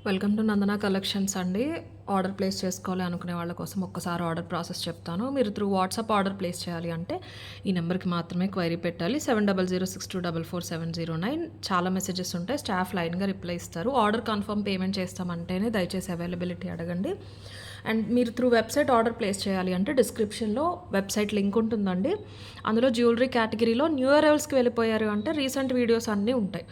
Welcome to Nandana collections అండి. Order place చేసుకోవాలి అనుకునే వాళ్ళ కోసం ఒక్కసారి ఆర్డర్ ప్రాసెస్ చెప్తాను. మీరు త్రూ వాట్సాప్ ఆర్డర్ ప్లేస్ చేయాలి అంటే ఈ నెంబర్కి మాత్రమే క్వైరీ పెట్టాలి. 7006244709. చాలా మెసేజెస్ ఉంటాయి. స్టాఫ్ లైన్గా రిప్లై ఇస్తారు. ఆర్డర్ కన్ఫర్మ్ పేమెంట్ చేస్తామంటేనే దయచేసి అవైలబిలిటీ అడగండి. అండ్ మీరు త్రూ వెబ్సైట్ ఆర్డర్ ప్లేస్ చేయాలి అంటే డిస్క్రిప్షన్లో వెబ్సైట్ లింక్ ఉంటుందండి. అందులో జ్యువెలరీ కేటగిరీలో న్యూ అరైవల్స్కి వెళ్ళిపోయారు అంటే రీసెంట్ వీడియోస్ అన్నీ ఉంటాయి.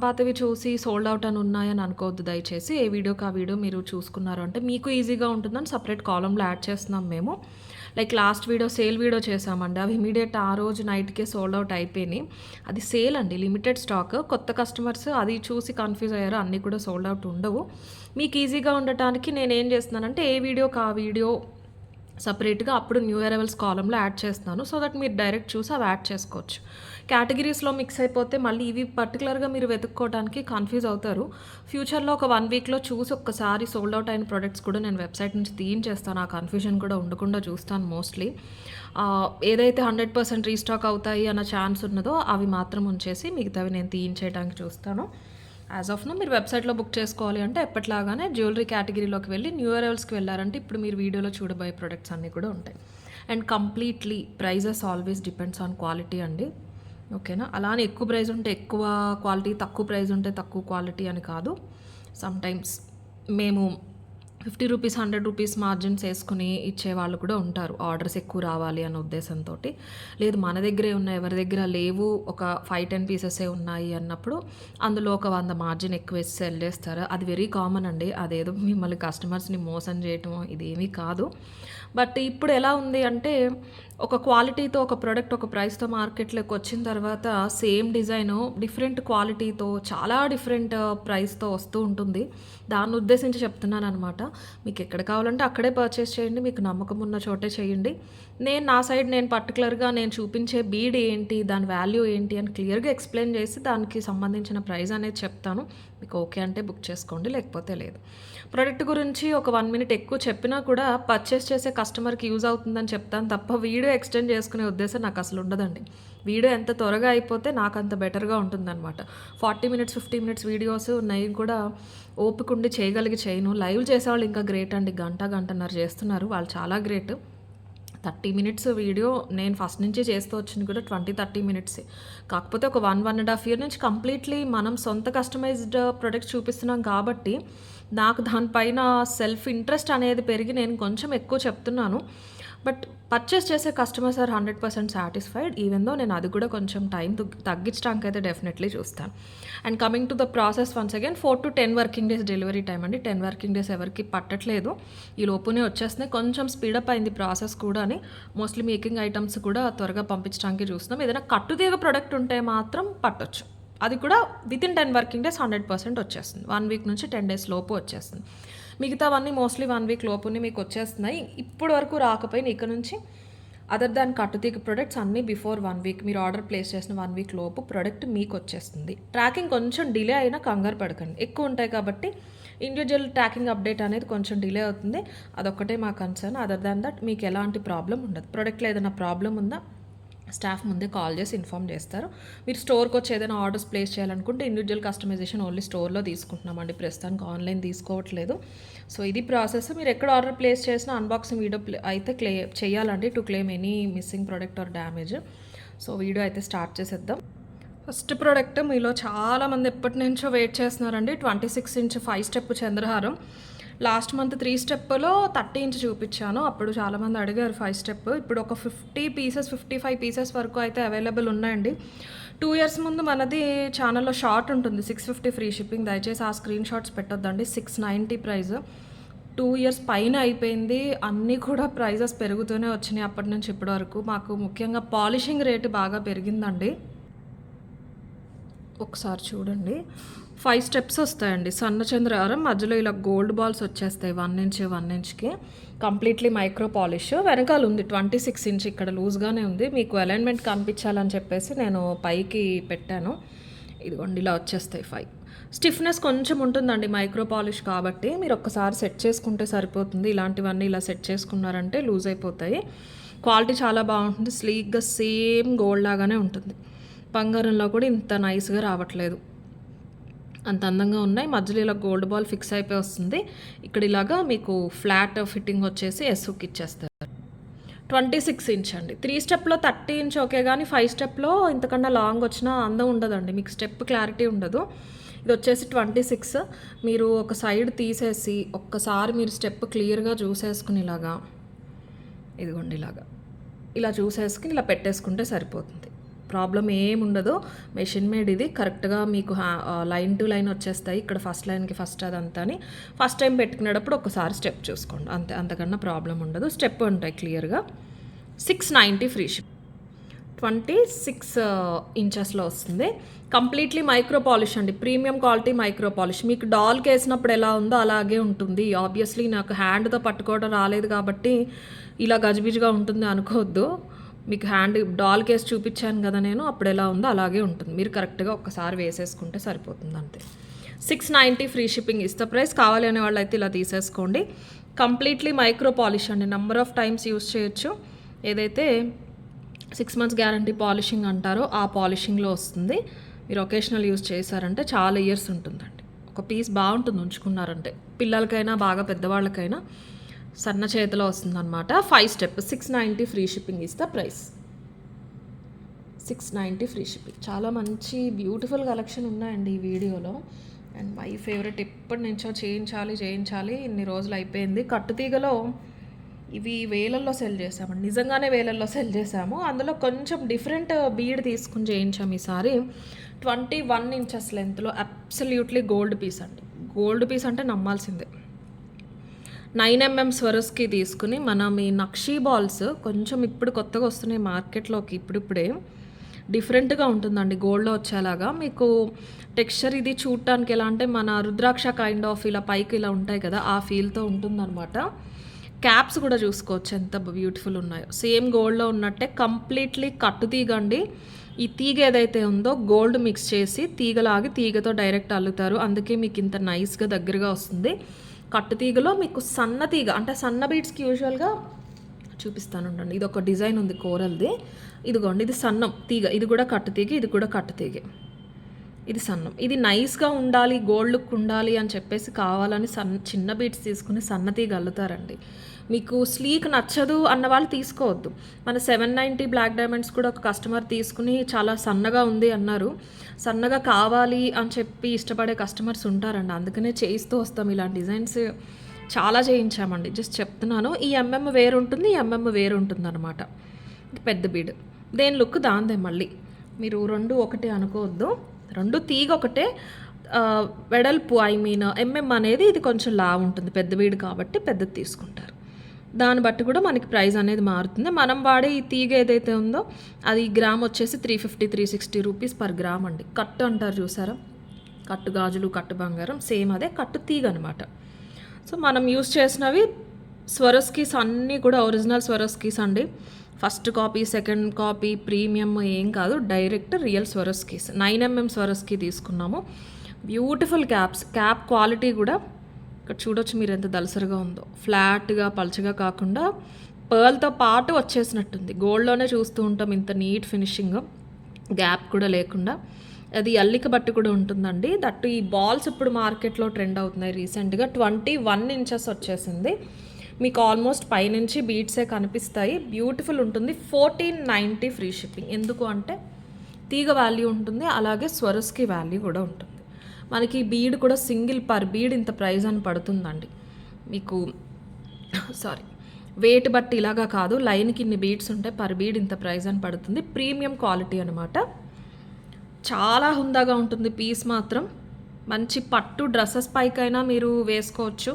పాతవి చూసి సోల్డ్ అవుట్ అని ఉన్నాయని అనుకోవద్దు దయచేసి. ఏ వీడియోకి ఆ వీడియో మీరు చూసుకున్నారు అంటే మీకు ఈజీగా ఉంటుందని సపరేట్ కాలంలో యాడ్ చేస్తున్నాం మేము. Like last video sale video చేసామండి. అవి ఇమీడియట్ ఆ రోజు నైట్కే సోల్డ్ అవుట్ అయిపోయినాయి. అది సేల్ అండి, లిమిటెడ్ స్టాక్. కొత్త కస్టమర్స్ అది చూసి కన్ఫ్యూజ్ అయ్యారు. అన్నీ కూడా సోల్డ్ అవుట్ ఉండవు. మీకు ఈజీగా ఉండటానికి నేను ఏం చేస్తున్నానంటే ఏ వీడియోకి ఆ వీడియో సపరేట్గా అప్పుడు న్యూ అరైవల్స్ కాలంలో యాడ్ చేస్తున్నాను. సో దట్ మీరు డైరెక్ట్ చూసి అవి యాడ్ చేసుకోవచ్చు. కేటగిరీస్లో మిక్స్ అయిపోతే మళ్ళీ ఇవి పర్టికులర్గా మీరు వెతుక్కోవడానికి కన్ఫ్యూజ్ అవుతారు. ఫ్యూచర్లో ఒక 1 వీక్లో చూసి ఒక్కసారి సోల్డ్ అవుట్ అయిన ప్రొడక్ట్స్ కూడా నేను వెబ్సైట్ నుంచి తీయించేస్తాను. ఆ కన్ఫ్యూజన్ కూడా ఉండకుండా చూస్తాను మోస్ట్లీ. ఏదైతే 100% రీస్టాక్ అవుతాయి అన్న ఛాన్స్ ఉన్నదో అవి మాత్రం ఉంచేసి మిగతావి నేను తీయించేయడానికి చూస్తాను. యాజ్ ఆఫ్ నో మీరు వెబ్సైట్లో బుక్ చేసుకోవాలి అంటే ఎప్పటిలాగానే జ్యువెలరీ కేటగిరీలోకి వెళ్ళి న్యూ అరైవల్స్కి వెళ్ళారంటే ఇప్పుడు మీరు వీడియోలో చూడబోయే ప్రొడక్ట్స్ అన్నీ కూడా ఉంటాయి. And completely prices always depends on quality అండి. ఓకేనా? అలానే ఎక్కువ ప్రైస్ ఉంటే ఎక్కువ క్వాలిటీ, తక్కువ ప్రైస్ ఉంటే తక్కువ క్వాలిటీ అని కాదు. సమ్టైమ్స్ మేము 50 రూపీస్, 100 రూపీస్ మార్జిన్స్ వేసుకుని ఇచ్చేవాళ్ళు కూడా ఉంటారు. ఆర్డర్స్ ఎక్కువ రావాలి అన్న ఉద్దేశంతో. లేదు మన దగ్గరే ఉన్నాయి, ఎవరి దగ్గర లేవు, ఒక 5-10 పీసెసే ఉన్నాయి అన్నప్పుడు అందులో ఒక 100 మార్జిన్ ఎక్కువ వేసి సెల్ చేస్తారు. అది వెరీ కామన్ అండి. అదేదో మిమ్మల్ని కస్టమర్స్ని మోసం చేయటం ఇదేమీ కాదు. బట్ ఇప్పుడు ఎలా ఉంది అంటే ఒక క్వాలిటీతో ఒక ప్రోడక్ట్ ఒక ప్రైస్తో మార్కెట్లోకి వచ్చిన తర్వాత సేమ్ డిజైను డిఫరెంట్ క్వాలిటీతో చాలా డిఫరెంట్ ప్రైస్తో వస్తూ ఉంటుంది. దాన్ని ఉద్దేశించి చెప్తున్నాను అనమాట. మీకు ఎక్కడ కావాలంటే అక్కడే పర్చేస్ చేయండి. మీకు నమ్మకం ఉన్న చోటే చేయండి. నేను నా సైడ్ నేను పర్టికులర్గా నేను చూపించే బీడ్ ఏంటి, దాని వాల్యూ ఏంటి అని క్లియర్గా ఎక్స్ప్లెయిన్ చేసి దానికి సంబంధించిన ప్రైస్ అనేది చెప్తాను. మీకు ఓకే అంటే బుక్ చేసుకోండి, లేకపోతే లేదు. ప్రోడక్ట్ గురించి ఒక 1 మినిట్ ఎక్కువ చెప్పినా కూడా పర్చేస్ చేసే కస్టమర్కి యూజ్ అవుతుందని చెప్తాను తప్ప వీడియో ఎక్స్టెండ్ చేసుకునే ఉద్దేశం నాకు అసలు ఉండదండి. వీడియో ఎంత త్వరగా అయిపోతే నాకు అంత బెటర్గా ఉంటుందన్నమాట. 40 మినిట్స్ 50 మినిట్స్ వీడియోస్ ఉన్నాయి కూడా ఓపిక ఉండి చేయను. లైవ్ చేసేవాళ్ళు ఇంకా గ్రేట్ అండి. గంటన్నర చేస్తున్నారు, వాళ్ళు చాలా గ్రేట్. 30 మినిట్స్ వీడియో నేను ఫస్ట్ నుంచి చేస్తూ వచ్చింది కూడా 20-30 మినిట్సే. కాకపోతే ఒక 1-1.5 ఇయర్ నుంచి కంప్లీట్లీ మనం సొంత కస్టమైజ్డ్ ప్రొడక్ట్స్ చూపిస్తున్నాం కాబట్టి నాకు దానిపైన సెల్ఫ్ ఇంట్రెస్ట్ అనేది పెరిగి నేను కొంచెం ఎక్కువ చెప్తున్నాను. బట్ పర్చేస్ చేసే customers are 100% satisfied. Even though నేను అది కూడా కొంచెం టైం తగ్గించడానికి అయితే డెఫినెట్లీ చూస్తాను. And coming to the process once again 4-10 working days delivery time అండి. 10 వర్కింగ్ డేస్ ఎవరికి పట్టట్లేదు, ఈ లోపునే వచ్చేస్తున్నాయి. కొంచెం స్పీడప్ అయింది ప్రాసెస్ కూడా అని. మోస్ట్లీ మేకింగ్ ఐటమ్స్ కూడా త్వరగా పంపించడానికి చూస్తున్నాం. ఏదైనా కట్టుతీగ ప్రోడక్ట్ ఉంటే మాత్రం పట్టొచ్చు. అది కూడా వితిన్ 10 వర్కింగ్ డేస్ 100% వచ్చేస్తుంది. 1 వీక్ నుంచి 10 డేస్ లోపు వచ్చేస్తుంది. మిగతావన్నీ మోస్ట్లీ 1 వీక్ లోపునే మీకు వచ్చేస్తున్నాయి. ఇప్పటి వరకు రాకపోయినా ఇక నుంచి అదర్ దాన్ కట్టుతీగ ప్రొడక్ట్స్ అన్నీ బిఫోర్ 1 వీక్ మీరు ఆర్డర్ ప్లేస్ చేసిన 1 వీక్ లోపు ప్రోడక్ట్ మీకు వచ్చేస్తుంది. ట్రాకింగ్ కొంచెం డిలే అయినా కంగారు పడకండి. ఎక్కువ ఉంటాయి కాబట్టి ఇండివిజువల్ ట్రాకింగ్ అప్డేట్ అనేది కొంచెం డిలే అవుతుంది. అదొక్కటే మా కన్సర్న్. అదర్ దాన్ దట్ మీకు ఎలాంటి ప్రాబ్లం ఉండదు. ప్రోడక్ట్లో ఏదైనా ప్రాబ్లం ఉందా స్టాఫ్ ముందే కాల్ చేసి ఇన్ఫామ్ చేస్తారు. మీరు స్టోర్కి వచ్చి ఏదైనా ఆర్డర్స్ ప్లేస్ చేయాలనుకుంటే ఇండివిజువల్ కస్టమైజేషన్ ఓన్లీ స్టోర్లో తీసుకుంటున్నామండి. ప్రస్తుతానికి ఆన్లైన్ తీసుకోవట్లేదు. సో ఇది ప్రాసెస్. మీరు ఎక్కడ ఆర్డర్ ప్లేస్ చేసినా అన్బాక్సింగ్ వీడియో అయితే చేయాలండి to claim any missing product or damage. So video అయితే స్టార్ట్ చేసేద్దాం. ఫస్ట్ ప్రోడక్ట్ మీలో చాలామంది ఎప్పటి నుంచో వెయిట్ చేస్తున్నారండి. 26 ఇంచ్ 5 స్టెప్ చంద్రహారం. లాస్ట్ మంత్ 3 స్టెప్లో 30 ఇంచ్ చూపించాను. అప్పుడు చాలామంది అడిగారు 5 స్టెప్. ఇప్పుడు ఒక 50 పీసెస్ 55 పీసెస్ వరకు అయితే అవైలబుల్ ఉన్నాయండి. 2 ఇయర్స్ ముందు మనది ఛానల్లో షార్ట్ ఉంటుంది 650 ఫ్రీ షిప్పింగ్. దయచేసి ఆ స్క్రీన్ షాట్స్ పెట్టొద్దండి. 690 ప్రైస్. 2 ఇయర్స్ పైన అయిపోయింది. అన్నీ కూడా ప్రైజెస్ పెరుగుతూనే వచ్చినాయి అప్పటి నుంచి ఇప్పటి వరకు. మాకు ముఖ్యంగా పాలిషింగ్ రేటు బాగా పెరిగిందండి. ఒకసారి చూడండి. 5 స్టెప్స్ వస్తాయండి. సన్నచంద్రహారం మధ్యలో ఇలా గోల్డ్ బాల్స్ వచ్చేస్తాయి 1 ఇంచ్ 1 ఇంచ్కి. Completely micro polish. వెనకాల ఉంది 26 ఇంచ్, ఇక్కడ లూజ్గానే ఉంది. మీకు అలైన్మెంట్ కనిపించాలని చెప్పేసి నేను పైకి పెట్టాను. ఇదిగోండి ఇలా వచ్చేస్తాయి 5. స్టిఫ్నెస్ కొంచెం ఉంటుందండి మైక్రో పాలిష్ కాబట్టి. మీరు ఒక్కసారి సెట్ చేసుకుంటే సరిపోతుంది. ఇలాంటివన్నీ ఇలా సెట్ చేసుకున్నారంటే లూజ్ అయిపోతాయి. క్వాలిటీ చాలా బాగుంటుంది. స్లీక్గా సేమ్ గోల్డ్ లాగానే ఉంటుంది. బంగారంలో కూడా ఇంత నైస్గా రావట్లేదు. అంత అందంగా ఉన్నాయి. మధ్యలో ఇలా గోల్డ్ బాల్ ఫిక్స్ అయిపోయి వస్తుంది. ఇక్కడ ఇలాగా మీకు ఫ్లాట్ ఫిట్టింగ్ వచ్చేసి ఎస్ హుక్ ఇచ్చేస్తారు. 26 ఇంచ్ అండి. 3 స్టెప్లో 30 ఇంచ్ ఓకే, కానీ 5 స్టెప్లో ఇంతకన్నా లాంగ్ వచ్చినా అందం ఉండదండి, మీకు స్టెప్ క్లారిటీ ఉండదు. ఇది వచ్చేసి 26. మీరు ఒక సైడ్ తీసేసి ఒక్కసారి మీరు స్టెప్ క్లియర్గా చూసేసుకుని ఇలాగా, ఇదిగోండి ఇలాగా ఇలా చూసేసుకుని ఇలా పెట్టేసుకుంటే సరిపోతుంది. ప్రాబ్లం ఏముండదు. మెషిన్ మేడ్ ఇది కరెక్ట్గా మీకు లైన్ టు లైన్ వచ్చేస్తాయి. ఇక్కడ ఫస్ట్ లైన్కి ఫస్ట్ అదంతా అని ఫస్ట్ టైం పెట్టుకునేటప్పుడు ఒకసారి స్టెప్ చూసుకోండి అంతే, అంతకన్నా ప్రాబ్లం ఉండదు. స్టెప్ ఉంటాయి క్లియర్గా. 690 ఫ్రీ షిప్. 26 ఇంచెస్లో వస్తుంది. కంప్లీట్లీ మైక్రో పాలిష్ అండి, ప్రీమియం క్వాలిటీ మైక్రో పాలిష్. మీకు డాల్కి వేసినప్పుడు ఎలా ఉందో అలాగే ఉంటుంది. ఆబ్వియస్లీ నాకు హ్యాండ్తో పట్టుకోవడం రాలేదు కాబట్టి ఇలా గజిబిజిగా ఉంటుంది అనుకోవద్దు. మీకు హ్యాండ్ డాల్ కేస్ చూపించాను కదా నేను, అప్పుడు ఎలా ఉందో అలాగే ఉంటుంది. మీరు కరెక్ట్గా ఒక్కసారి వేసేసుకుంటే సరిపోతుంది అంతే. 690 ఫ్రీ షిప్పింగ్ ఇస్తా ప్రైస్. కావాలి అనే వాళ్ళు అయితే ఇలా తీసేసుకోండి. కంప్లీట్లీ మైక్రో పాలిష్ అండి, నెంబర్ ఆఫ్ టైమ్స్ యూస్ చేయొచ్చు. ఏదైతే 6 months గ్యారంటీ పాలిషింగ్ అంటారో ఆ పాలిషింగ్లో వస్తుంది. మీరు ఒకేషనల్ యూస్ చేశారంటే చాలా ఇయర్స్ ఉంటుందండి. ఒక పీస్ బాగుంటుంది ఉంచుకున్నారంటే, పిల్లలకైనా బాగా పెద్దవాళ్ళకైనా సన్న చేతిలో వస్తుందన్నమాట. 5 స్టెప్. 690 ఫ్రీ షిప్పింగ్ ఇస్తా ప్రైస్. 690 free shipping. చాలా మంచి బ్యూటిఫుల్ కలెక్షన్ ఉన్నాయండి ఈ వీడియోలో. అండ్ మై ఫేవరెట్, ఎప్పటి నుంచో చేయించాలి ఇన్ని రోజులు అయిపోయింది. కట్టుతీగలో ఇవి వేలల్లో సెల్ చేసామండి, నిజంగానే వేలల్లో సెల్ చేసాము. అందులో కొంచెం డిఫరెంట్ బీడ్ తీసుకుని చేయించాము ఈసారి. 21 ఇంచెస్ లెంత్లో అబ్సల్యూట్లీ గోల్డ్ పీస్ అండి. గోల్డ్ పీస్ అంటే నమ్మాల్సిందే. 9mm స్వరస్కి తీసుకుని మనం ఈ నక్షీ బాల్స్ కొంచెం ఇప్పుడు కొత్తగా వస్తున్నాయి మార్కెట్లోకి, ఇప్పుడిప్పుడే డిఫరెంట్గా ఉంటుందండి గోల్డ్లో వచ్చేలాగా. మీకు టెక్స్చర్ ఇది చూడటానికి ఎలా అంటే మన రుద్రాక్ష కైండ్ ఆఫ్ ఇలా పైకి ఇలా ఉంటాయి కదా, ఆ ఫీల్తో ఉంటుందన్నమాట. క్యాప్స్ కూడా చూసుకోవచ్చు ఎంత బ్యూటిఫుల్ ఉన్నాయో, సేమ్ గోల్డ్లో ఉన్నట్టే. కంప్లీట్లీ కట్టు తీగ అండి. ఈ తీగ ఏదైతే ఉందో గోల్డ్ మిక్స్ చేసి తీగలాగి తీగతో డైరెక్ట్ అల్లుతారు, అందుకే మీకు ఇంత నైస్గా దగ్గరగా వస్తుంది. కట్టు తీగలో మీకు సన్న తీగ అంటే సన్న బీడ్స్కి యూజువల్గా చూపిస్తాను ఉండండి. ఇది ఒక డిజైన్ ఉంది కోరల్ది, ఇదిగోండి ఇది సన్నం తీగ, ఇది కూడా కట్టు తీగ, ఇది కూడా కట్టు తీగ, ఇది సన్నం. ఇది నైస్గా ఉండాలి, గోల్డ్ లుక్ ఉండాలి అని చెప్పేసి కావాలని చిన్న బీడ్స్ తీసుకుని సన్న తీగ అల్లుతారండి. మీకు స్లీక్ నచ్చదు అన్న వాళ్ళు తీసుకోవద్దు. మన 790 బ్లాక్ డైమండ్స్ కూడా ఒక కస్టమర్ తీసుకుని చాలా సన్నగా ఉంది అన్నారు. సన్నగా కావాలి అని చెప్పి ఇష్టపడే కస్టమర్స్ ఉంటారండి, అందుకనే చేయిస్తూ వస్తాం. ఇలాంటి డిజైన్స్ చాలా చేయించామండి, జస్ట్ చెప్తున్నాను. ఈ ఎంఎం వేరు ఉంటుంది, ఈ ఎంఎం వేరు ఉంటుంది అనమాట. పెద్ద బీడ్ దేని లుక్ దాందే. మళ్ళీ మీరు రెండు ఒకటే అనుకోవద్దు, రెండు తీగ ఒకటే, వెడల్పు ఎంఎం అనేది ఇది కొంచెం లావు ఉంటుంది, పెద్ద బీడ్ కాబట్టి పెద్దది తీసుకుంటారు. దాన్ని బట్టి కూడా మనకి ప్రైస్ అనేది మారుతుంది. మనం వాడే ఈ తీగ ఏదైతే ఉందో అది గ్రామ్ వచ్చేసి 350-360 రూపీస్ పర్ గ్రామ్ అండి. కట్టు అంటారు చూసారా, కట్టు గాజులు కట్టు బంగారం, సేమ్ అదే కట్టు తీగ అనమాట. సో మనం యూస్ చేసినవి స్వరస్కీస్ అన్నీ కూడా ఒరిజినల్ స్వరస్కీస్ అండి. First copy, second copy, premium ఏం కాదు, డైరెక్ట్ రియల్ స్వరస్కీస్. 9mm స్వరస్కీ తీసుకున్నాము. Beautiful caps. క్యాప్ క్వాలిటీ కూడా ఇక్కడ చూడొచ్చు మీరు ఎంత దలసరిగా ఉందో, ఫ్లాట్గా పల్చగా కాకుండా పర్ల్తో పాటు వచ్చేసినట్టుంది. గోల్డ్లోనే చూస్తూ ఉంటాం ఇంత నీట్ ఫినిషింగ్, గ్యాప్ కూడా లేకుండా. అది అల్లిక బట్టి కూడా ఉంటుందండి. దట్టు ఈ బాల్స్ ఇప్పుడు మార్కెట్లో ట్రెండ్ అవుతున్నాయి రీసెంట్గా. 21 ఇంచెస్ వచ్చేసింది మీకు. ఆల్మోస్ట్ పైనుంచి బీట్సే కనిపిస్తాయి. బ్యూటిఫుల్ ఉంటుంది. 1490 ఫ్రీ షిప్పింగ్. ఎందుకు అంటే తీగ వాల్యూ ఉంటుంది, అలాగే స్వరస్కి వాల్యూ కూడా ఉంటుంది. మనకి బీడ్ కూడా సింగిల్ పర్ బీడ్ ఇంత ప్రైస్ అని పడుతుందండి మీకు. వెయిట్ బట్టి ఇలాగా కాదు, లైన్కి ఇన్ని బీడ్స్ ఉంటాయి, పర్ బీడ్ ఇంత ప్రైస్ అని పడుతుంది. ప్రీమియం క్వాలిటీ అనమాట. చాలా హుందాగా ఉంటుంది పీస్ మాత్రం. మంచి పట్టు డ్రెస్సెస్ పైకైనా మీరు వేసుకోవచ్చు.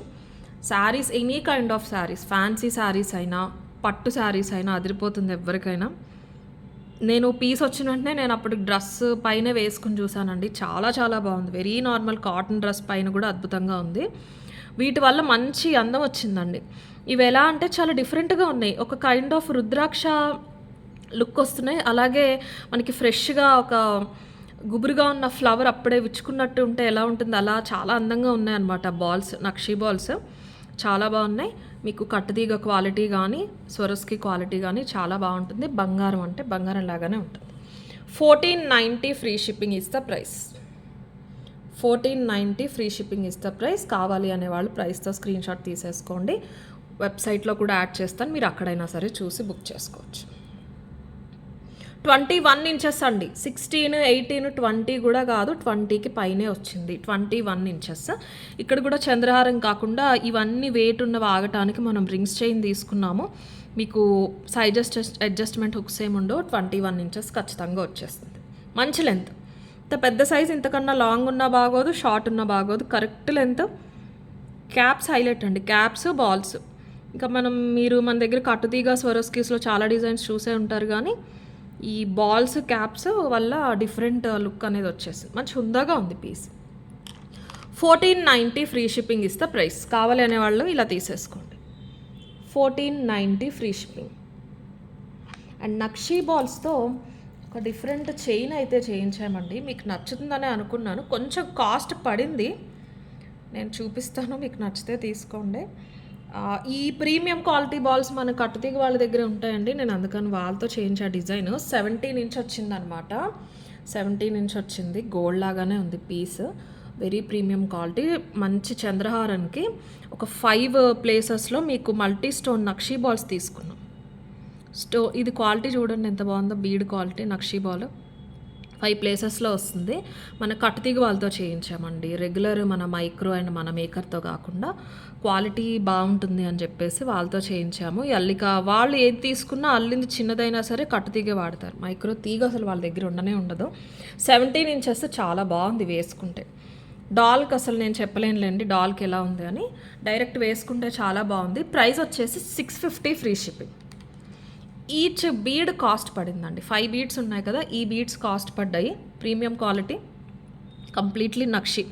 Saris, any kind of saris, fancy saris అయినా పట్టు శారీస్ అయినా అదిరిపోతుంది ఎవరికైనా. నేను పీస్ వచ్చిన వెంటనే నేను అప్పుడు డ్రెస్ పైన వేసుకుని చూసానండి, చాలా చాలా బాగుంది. వెరీ నార్మల్ కాటన్ డ్రెస్ పైన కూడా అద్భుతంగా ఉంది. వీటి వల్ల మంచి అందం వచ్చిందండి. ఇవి ఎలా అంటే చాలా డిఫరెంట్గా ఉన్నాయి, ఒక కైండ్ ఆఫ్ రుద్రాక్ష లుక్ వస్తున్నాయి. అలాగే మనకి ఫ్రెష్గా ఒక గుబురుగా ఉన్న ఫ్లవర్ అప్పుడే విచ్చుకున్నట్టు ఉంటే ఎలా ఉంటుంది అలా చాలా అందంగా ఉన్నాయి అన్నమాట. బాల్స్, నక్షీ బాల్స్ చాలా బాగున్నాయి. మీకు కట్టుతీగ క్వాలిటీ కానీ స్వరస్కి క్వాలిటీ కానీ చాలా బాగుంటుంది. బంగారం అంటే బంగారం లాగానే ఉంటుంది. 1490 free shipping is the price. 1490 free shipping ఇస్తా ప్రైస్. కావాలి అనేవాళ్ళు ప్రైస్తో స్క్రీన్ షాట్ తీసేసుకోండి. వెబ్సైట్లో కూడా యాడ్ చేస్తాను, మీరు అక్కడైనా సరే చూసి బుక్ చేసుకోవచ్చు. 21 ఇంచెస్ అండి. 16, 18, 20 కూడా కాదు, 20కి పైనే వచ్చింది. 21 ఇంచెస్. ఇక్కడ కూడా చంద్రహారం కాకుండా ఇవన్నీ వెయిట్ ఉన్నవి ఆగటానికి మనం రింగ్స్ చైన్ తీసుకున్నాము. మీకు సైజ్ అడ్జస్ట్మెంట్ హుక్స్ ఏముండో. 21 ఇంచెస్ ఖచ్చితంగా వచ్చేస్తుంది. మంచి లెంత్. ఇంత పెద్ద సైజ్ ఇంతకన్నా లాంగ్ ఉన్నా బాగోదు, షార్ట్ ఉన్నా బాగోదు. Correct length. క్యాప్స్ హైలైట్ అండి. Caps, balls. ఇంకా మీరు మన దగ్గర కట్టుతీగ స్వరోస్కీస్లో చాలా డిజైన్స్ చూసే ఉంటారు, కానీ ఈ బాల్స్, క్యాప్స్ వల్ల డిఫరెంట్ లుక్ అనేది వచ్చేసింది. మంచి హుందాగా ఉంది పీస్. 1490 ఫ్రీ షిప్పింగ్ ఇస్తా ప్రైస్. కావాలి అనేవాళ్ళు ఇలా తీసేసుకోండి. 1490 ఫ్రీ షిప్పింగ్. అండ్ నక్షీ బాల్స్తో ఒక డిఫరెంట్ చైన్ అయితే చేయించామండి. మీకు నచ్చుతుందని అనుకున్నాను. కొంచెం కాస్ట్ పడింది, నేను చూపిస్తాను, మీకు నచ్చితే తీసుకోండి. ఈ ప్రీమియం క్వాలిటీ బాల్స్ మన కట్టుతీగ వాళ్ళ దగ్గర ఉంటాయండి. నేను అందుకని వాళ్ళతో చేయించా డిజైన్. 17 ఇంచ్ వచ్చిందనమాట. 17 ఇంచ్ వచ్చింది. గోల్డ్ లాగానే ఉంది పీస్. Very premium quality. మంచి చంద్రహారానికి ఒక 5 ప్లేసెస్లో మీకు మల్టీ స్టోన్ నక్షీ బాల్స్ తీసుకున్నాం. ఇది క్వాలిటీ చూడండి ఎంత బాగుందో. బీడ్ క్వాలిటీ నక్షీ బాల్ 5 ప్లేసెస్లో వస్తుంది. మన కట్టుతీగ వాళ్ళతో చేయించామండి. రెగ్యులర్ మన మైక్రో అండ్ మన మేకర్తో కాకుండా క్వాలిటీ బాగుంటుంది అని చెప్పేసి వాళ్ళతో చేయించాము. అల్లిక వాళ్ళు ఏది తీసుకున్నా అల్లింది చిన్నదైనా సరే కట్టుతీగే వాడతారు. మైక్రో తీగ అసలు వాళ్ళ దగ్గర ఉండనే ఉండదు. 17 ఇంచెస్ చాలా బాగుంది వేసుకుంటే. డాల్కి అసలు నేను చెప్పలేనులేండి డాల్కి ఎలా ఉంది అని. డైరెక్ట్ వేసుకుంటే చాలా బాగుంది. ప్రైస్ వచ్చేసి 650 free shipping. Each bead cost పడిందండి. 5 బీడ్స్ ఉన్నాయి కదా, ఈ బీడ్స్ కాస్ట్ పడ్డాయి. ప్రీమియం క్వాలిటీ, కంప్లీట్లీ నక్షి.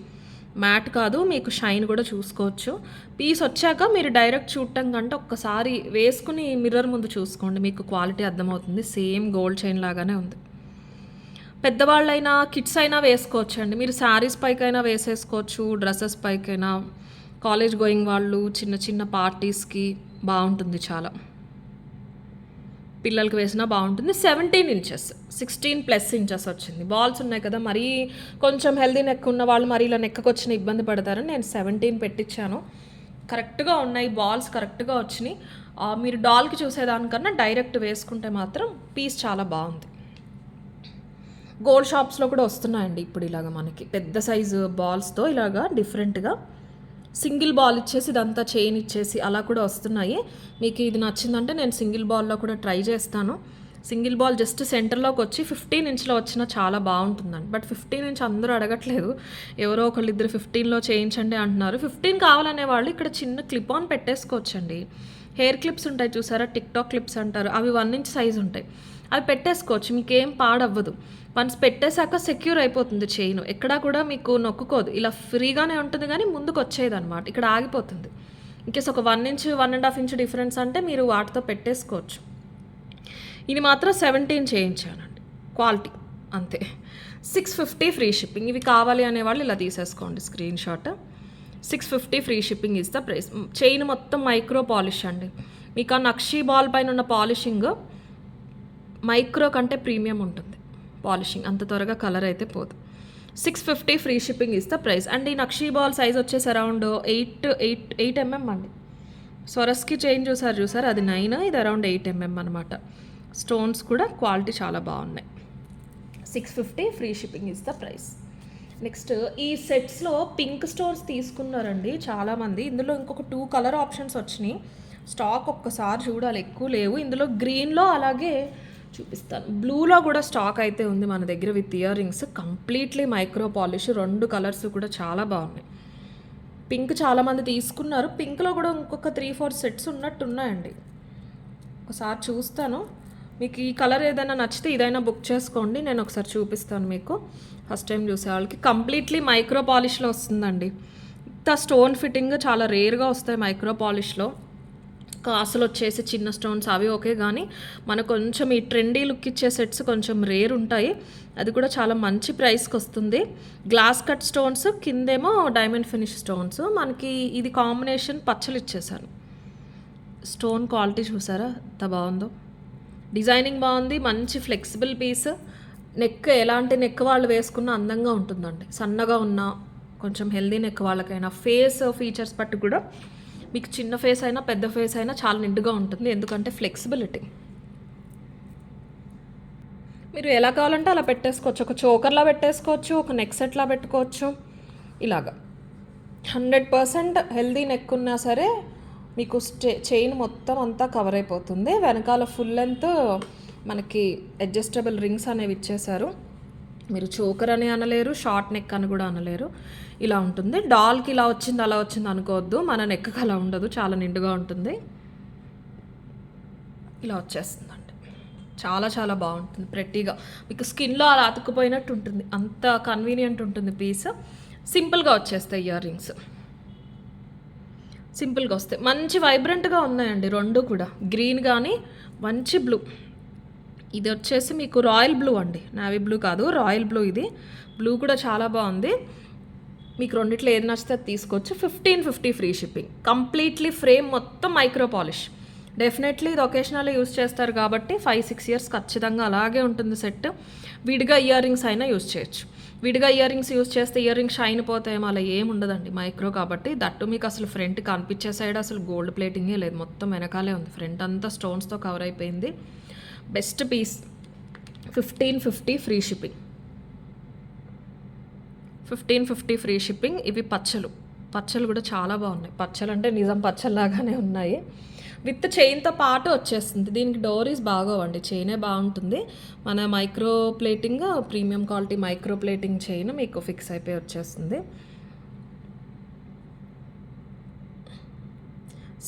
మ్యాట్ కాదు, మీకు షైన్ కూడా చూసుకోవచ్చు. పీస్ వచ్చాక మీరు డైరెక్ట్ చూడటం కంటే ఒక్కసారి వేసుకుని మిర్రర్ ముందు చూసుకోండి, మీకు క్వాలిటీ అర్థమవుతుంది. సేమ్ గోల్డ్ చైన్ లాగానే ఉంది. పెద్దవాళ్ళైనా కిడ్స్ అయినా వేసుకోవచ్చు అండి. మీరు శారీస్ పైకైనా వేసేసుకోవచ్చు, డ్రెస్సెస్ పైకైనా. కాలేజ్ గోయింగ్ వాళ్ళు, చిన్న చిన్న పార్టీస్కి బాగుంటుంది చాలా. పిల్లలకి వేసినా బాగుంటుంది. 17 ఇంచెస్, 16+ ఇంచెస్ వచ్చింది. బాల్స్ ఉన్నాయి కదా, మరీ కొంచెం హెల్దీ నెక్ ఉన్న వాళ్ళు మరి ఇలా నెక్కకు వచ్చిన ఇబ్బంది పడతారని నేను 17 పెట్టించాను. కరెక్ట్గా ఉన్నాయి బాల్స్, కరెక్ట్గా వచ్చినాయి. మీరు డాల్కి చూసేదానికన్నా డైరెక్ట్ వేసుకుంటే మాత్రం పీస్ చాలా బాగుంది. గోల్డ్ షాప్స్లో కూడా వస్తున్నాయండి ఇప్పుడు ఇలాగ మనకి పెద్ద సైజు బాల్స్తో ఇలాగా డిఫరెంట్గా సింగిల్ బాల్ ఇచ్చేసి ఇదంతా చైన్ ఇచ్చేసి అలా కూడా వస్తున్నాయి. మీకు ఇది నచ్చిందంటే నేను సింగిల్ బాల్లో కూడా ట్రై చేస్తాను. సింగిల్ బాల్ జస్ట్ సెంటర్లోకి వచ్చి 15 ఇంచ్లో వచ్చినా చాలా బాగుంటుందండి. బట్ 15 ఇంచ్ అందరూ అడగట్లేదు, ఎవరో ఒకళ్ళిద్దరు 15లో చేయించండి అంటున్నారు. 15 కావాలనే వాళ్ళు ఇక్కడ చిన్న క్లిప్ ఆన్ పెట్టేసుకోవచ్చండి. హెయిర్ క్లిప్స్ ఉంటాయి చూసారా, టిక్టాక్ క్లిప్స్ అంటారు, అవి 1 ఇంచ్ సైజు ఉంటాయి. అవి పెట్టేసుకోవచ్చు, మీకేం పాడవ్వదు. వన్స్ పెట్టేశాక సెక్యూర్ అయిపోతుంది చైన్, ఎక్కడా కూడా మీకు నొక్కుకోదు, ఇలా ఫ్రీగానే ఉంటుంది కానీ ముందుకు వచ్చేది అనమాట. ఇక్కడ ఆగిపోతుంది. ఇంకేస్ ఒక 1 ఇంచ్ 1.5 ఇంచ్ డిఫరెన్స్ అంటే మీరు వాటితో పెట్టేసుకోవచ్చు. ఇది మాత్రం 17 చేయించానండి, క్వాలిటీ అంతే. 650 ఫ్రీ షిప్పింగ్. ఇవి కావాలి అనేవాళ్ళు ఇలా తీసేసుకోండి screen shot. 650 free shipping is the price. Chain మొత్తం మైక్రో పాలిష్ అండి. మీకు ఆ నక్షీ బాల్ పైన ఉన్న పాలిషింగ్ మైక్రో కంటే ప్రీమియం ఉంటుంది పాలిషింగ్, అంత త్వరగా కలర్ అయితే పోదు. 650 free shipping is the price. And ఈ నక్షీ బాల్ సైజ్ వచ్చేసి అరౌండ్ 8 mm అండి. స్వరస్కి చైన్ చూసారు, అది 9, ఇది అరౌండ్ 8 mm అనమాట. స్టోన్స్ కూడా క్వాలిటీ చాలా బాగున్నాయి. 650 free shipping is the price. Next ఈ సెట్స్లో పింక్ స్టోన్స్ తీసుకున్నారండి చాలామంది. ఇందులో ఇంకొక 2 కలర్ ఆప్షన్స్ వచ్చినాయి. స్టాక్ ఒక్కసారి చూడాలి, ఎక్కువ లేవు. ఇందులో గ్రీన్లో అలాగే చూపిస్తాను, బ్లూలో కూడా స్టాక్ అయితే ఉంది మన దగ్గర with ear rings. Completely micro polish, 2 colours కూడా చాలా బాగున్నాయి. పింక్ చాలామంది తీసుకున్నారు. పింక్లో కూడా ఇంకొక 3-4 సెట్స్ ఉన్నట్టున్నాయండి. ఒకసారి చూస్తాను, మీకు ఈ కలర్ ఏదైనా నచ్చితే ఇదైనా బుక్ చేసుకోండి, నేను ఒకసారి చూపిస్తాను మీకు. ఫస్ట్ టైం చూసే వాళ్ళకి కంప్లీట్లీ మైక్రో పాలిష్లో వస్తుందండి. ఇంత స్టోన్ ఫిట్టింగ్ చాలా రేర్గా వస్తాయి మైక్రో పాలిష్లో. కాసులు వచ్చేసి చిన్న స్టోన్స్ అవి ఓకే, కానీ మనకు కొంచెం ఈ ట్రెండీ లుక్ ఇచ్చే సెట్స్ కొంచెం రేర్ ఉంటాయి. అది కూడా చాలా మంచి ప్రైస్కి వస్తుంది. గ్లాస్ కట్ స్టోన్స్, కిందేమో డైమండ్ ఫినిష్ స్టోన్స్. మనకి ఇది కాంబినేషన్ పచ్చలు ఇచ్చేసాను. స్టోన్ క్వాలిటీ చూసారా ఎంత బాగుందో, డిజైనింగ్ బాగుంది, మంచి ఫ్లెక్సిబుల్ పీస్. నెక్ ఎలాంటి నెక్ వాళ్ళు వేసుకున్న అందంగా ఉంటుందండి. సన్నగా ఉన్న కొంచెం హెల్దీ నెక్ వాళ్ళకైనా ఫేస్ ఫీచర్స్ బట్టి కూడా మీకు చిన్న ఫేస్ అయినా పెద్ద ఫేస్ అయినా చాలా నిండుగా ఉంటుంది, ఎందుకంటే ఫ్లెక్సిబిలిటీ. మీరు ఎలా కావాలంటే అలా పెట్టేసుకోవచ్చు, ఒక చోకర్లా పెట్టేసుకోవచ్చు, ఒక నెక్ సెట్లా పెట్టుకోవచ్చు. ఇలాగా 100% హెల్దీ నెక్ ఉన్నా సరే మీకు చైన్ మొత్తం అంతా కవర్ అయిపోతుంది. వెనకాల ఫుల్ లెంత్ మనకి అడ్జస్టబుల్ రింగ్స్ అనేవి ఇచ్చేసారు. మీరు చోకర్ అని అనలేరు, షార్ట్ నెక్ అని కూడా అనలేరు. ఇలా ఉంటుంది. డాల్కి ఇలా వచ్చింది అలా వచ్చింది అనుకోవద్దు, మన నెక్కి అలా ఉండదు, చాలా నిండుగా ఉంటుంది. ఇలా వచ్చేస్తుందండి, చాలా చాలా బాగుంటుంది. ప్రెట్టీగా మీకు స్కిన్లో అలా అతుక్కుపోయినట్టు ఉంటుంది, అంత కన్వీనియంట్ ఉంటుంది పీస్. సింపుల్గా వచ్చేస్తాయి ఇయర్ రింగ్స్, సింపుల్గా వస్తాయి. మంచి వైబ్రెంట్గా ఉన్నాయండి రెండు కూడా. గ్రీన్ కానీ మంచి బ్లూ, ఇది వచ్చేసి మీకు రాయల్ బ్లూ అండి, నావీ బ్లూ కాదు, రాయల్ బ్లూ. ఇది బ్లూ కూడా చాలా బాగుంది. మీకు రెండిట్లో ఏది నచ్చితే అది తీసుకోవచ్చు. 1550 ఫ్రీ షిప్పింగ్. కంప్లీట్లీ ఫ్రేమ్ మొత్తం మైక్రో పాలిష్. డెఫినెట్లీ ఇది ఒకేషనల్ యూస్ చేస్తారు కాబట్టి 5-6 ఇయర్స్ ఖచ్చితంగా అలాగే ఉంటుంది సెట్. విడిగా ఇయర్ రింగ్స్ అయినా యూస్ చేయొచ్చు. విడిగా ఇయర్ రింగ్స్ యూస్ చేస్తే ఇయర్ రింగ్స్ షైన్ పోతాయేమో, అలా ఏమి ఉండదండి, మైక్రో కాబట్టి. దట్టు మీకు అసలు ఫ్రంట్ కనిపించే సైడ్ అసలు గోల్డ్ ప్లేటింగే లేదు, మొత్తం వెనకాలే ఉంది. ఫ్రంట్ అంతా స్టోన్స్తో కవర్ అయిపోయింది. Best piece. 1550 free shipping. 1550 free shipping. ఇవి పచ్చలు కూడా చాలా బాగున్నాయి. పచ్చలు అంటే నిజం పచ్చల్లాగానే ఉన్నాయి. విత్ చైన్తో పాటు వచ్చేస్తుంది. దీనికి డోరీస్ బాగోవండి, చైనే బాగుంటుంది. మన micro plating, premium quality micro plating chain మీకు ఫిక్స్ అయిపోయి వచ్చేస్తుంది.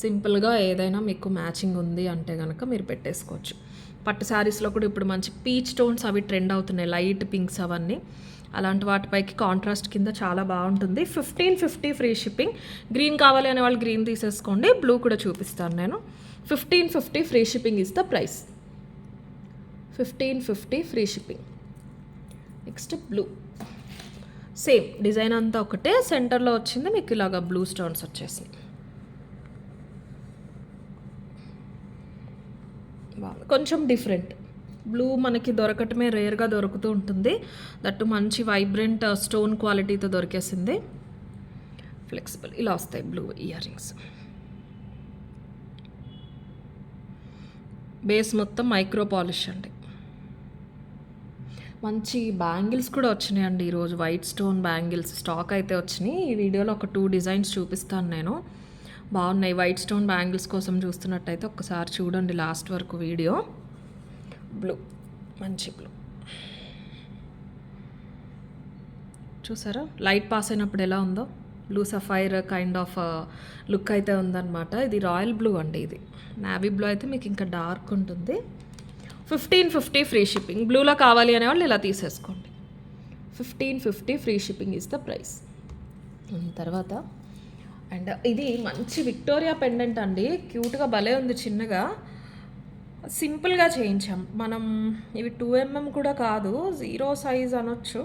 సింపుల్గా ఏదైనా మీకు మ్యాచింగ్ ఉంది అంటే కనుక మీరు పెట్టేసుకోవచ్చు. పట్టు శారీస్లో కూడా ఇప్పుడు మంచి పీచ్ టోన్స్ అవి ట్రెండ్ అవుతున్నాయి, లైట్ పింక్స్ అవన్నీ. అలాంటి వాటిపైకి కాంట్రాస్ట్ కింద చాలా బాగుంటుంది. 1550 ఫ్రీ షిప్పింగ్. గ్రీన్ కావాలి అనే వాళ్ళు గ్రీన్ తీసేసుకోండి, బ్లూ కూడా చూపిస్తాను నేను. 1550 free shipping is the price. 1550 free shipping. Next blue, same design అంతా ఒకటే, సెంటర్లో వచ్చింది మీకు ఇలాగా బ్లూ స్టోన్స్ వచ్చేసినాయి. కొంచెం డిఫరెంట్. బ్లూ మనకి దొరకటమే రేర్గా దొరుకుతూ ఉంటుంది, దట్టు మంచి వైబ్రెంట్ స్టోన్ క్వాలిటీతో దొరికేసింది. ఫ్లెక్సిబుల్ ఇలా వస్తాయి బ్లూ ఇయర్ రింగ్స్. బేస్ మొత్తం మైక్రో పాలిష్ అండి. మంచి బ్యాంగిల్స్ కూడా వచ్చినాయండి ఈరోజు, వైట్ స్టోన్ బ్యాంగిల్స్ స్టాక్ అయితే వచ్చినాయి. ఈ వీడియోలో ఒక 2 డిజైన్స్ చూపిస్తాను నేను, బాగున్నాయి. వైట్ స్టోన్ బ్యాంగిల్స్ కోసం చూస్తున్నట్టయితే ఒక్కసారి చూడండి లాస్ట్ వరకు వీడియో. బ్లూ, మంచి బ్లూ చూసారా, లైట్ పాస్ అయినప్పుడు ఎలా ఉందో, blue sapphire kind of look అయితే ఉందన్నమాట. ఇది రాయల్ బ్లూ అండి, ఇది నావీ బ్లూ అయితే మీకు ఇంకా డార్క్ ఉంటుంది. 1550 ఫ్రీ షిప్పింగ్. బ్లూలో కావాలి అనేవాళ్ళు ఇలా తీసేసుకోండి. 1550 free shipping is the price. తర్వాత అండ్ ఇది మంచి విక్టోరియా పెండెంట్ అండి, క్యూట్గా భలే ఉంది, చిన్నగా సింపుల్గా చేయించాం మనం. ఇవి 2mm కూడా కాదు, 0 సైజ్ అనొచ్చు,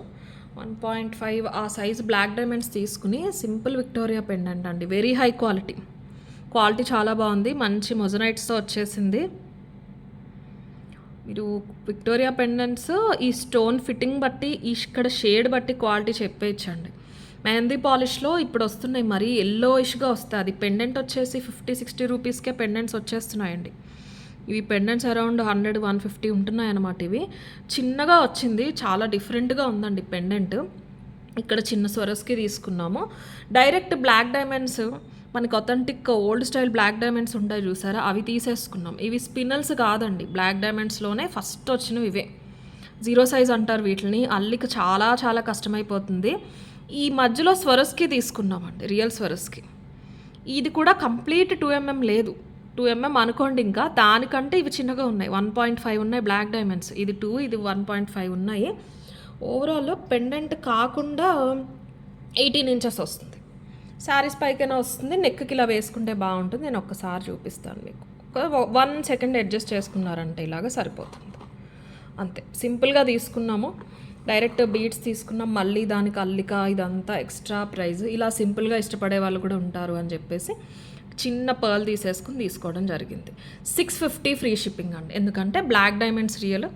1.5 ఆ సైజ్ బ్లాక్ డైమండ్స్ తీసుకుని సింపుల్ విక్టోరియా పెండెంట్ అండి. వెరీ హై క్వాలిటీ చాలా బాగుంది, మంచి మొజనైట్స్తో వచ్చేసింది. మీరు విక్టోరియా పెండెంట్స్ ఈ స్టోన్ ఫిట్టింగ్ బట్టి, ఇక్కడ షేడ్ బట్టి క్వాలిటీ చెప్పేయచ్చండి. మెహందీ పాలిష్లో ఇప్పుడు వస్తున్నాయి, మరీ ఎల్లోయిష్గా వస్తాయి. అది పెండెంట్ వచ్చేసి 50-60 రూపీస్కే పెండెంట్స్ వచ్చేస్తున్నాయండి. ఇవి పెండెంట్స్ అరౌండ్ 100-150 ఉంటున్నాయి అన్నమాట. ఇవి చిన్నగా వచ్చింది, చాలా డిఫరెంట్గా ఉందండి పెండెంట్. ఇక్కడ చిన్న స్వరస్కి తీసుకున్నాము. డైరెక్ట్ బ్లాక్ డైమండ్స్ మనకి authentic old style black diamonds ఉంటాయి చూసారా, అవి తీసేసుకున్నాం. ఇవి స్పిన్నల్స్ కాదండి, బ్లాక్ డైమండ్స్లోనే ఫస్ట్ వచ్చినవి ఇవే. 0 సైజ్ అంటారు వీటిని, అల్లిక చాలా చాలా కష్టమైపోతుంది. ఈ మధ్యలో స్వరస్కి తీసుకున్నామండి, రియల్ స్వరస్కి. ఇది కూడా కంప్లీట్ 2mm లేదు, 2mm అనుకోండి. ఇంకా దానికంటే ఇవి చిన్నగా ఉన్నాయి, 1.5 ఉన్నాయి బ్లాక్ డైమండ్స్. ఇది 2, ఇది 1.5 ఉన్నాయి. ఓవరాల్ పెండెంట్ కాకుండా 18 ఇంచెస్ వస్తుంది. శారీస్ పైకైనా వస్తుంది, నెక్కి ఇలా వేసుకుంటే బాగుంటుంది. నేను ఒక్కసారి చూపిస్తాను మీకు. 1 సెకండ్ అడ్జస్ట్ చేసుకున్నారంటే ఇలాగ సరిపోతుంది, అంతే. సింపుల్గా తీసుకున్నాము, డైరెక్ట్ బీడ్స్ తీసుకున్నాం, మళ్ళీ దానికి అల్లిక ఇదంతా ఎక్స్ట్రా ప్రైజ్. ఇలా సింపుల్గా ఇష్టపడే వాళ్ళు కూడా ఉంటారు అని చెప్పేసి చిన్న పర్ల్ తీసుకోవడం జరిగింది. 650 ఫ్రీ షిప్పింగ్ అండి, ఎందుకంటే బ్లాక్ డైమండ్స్ రియల్.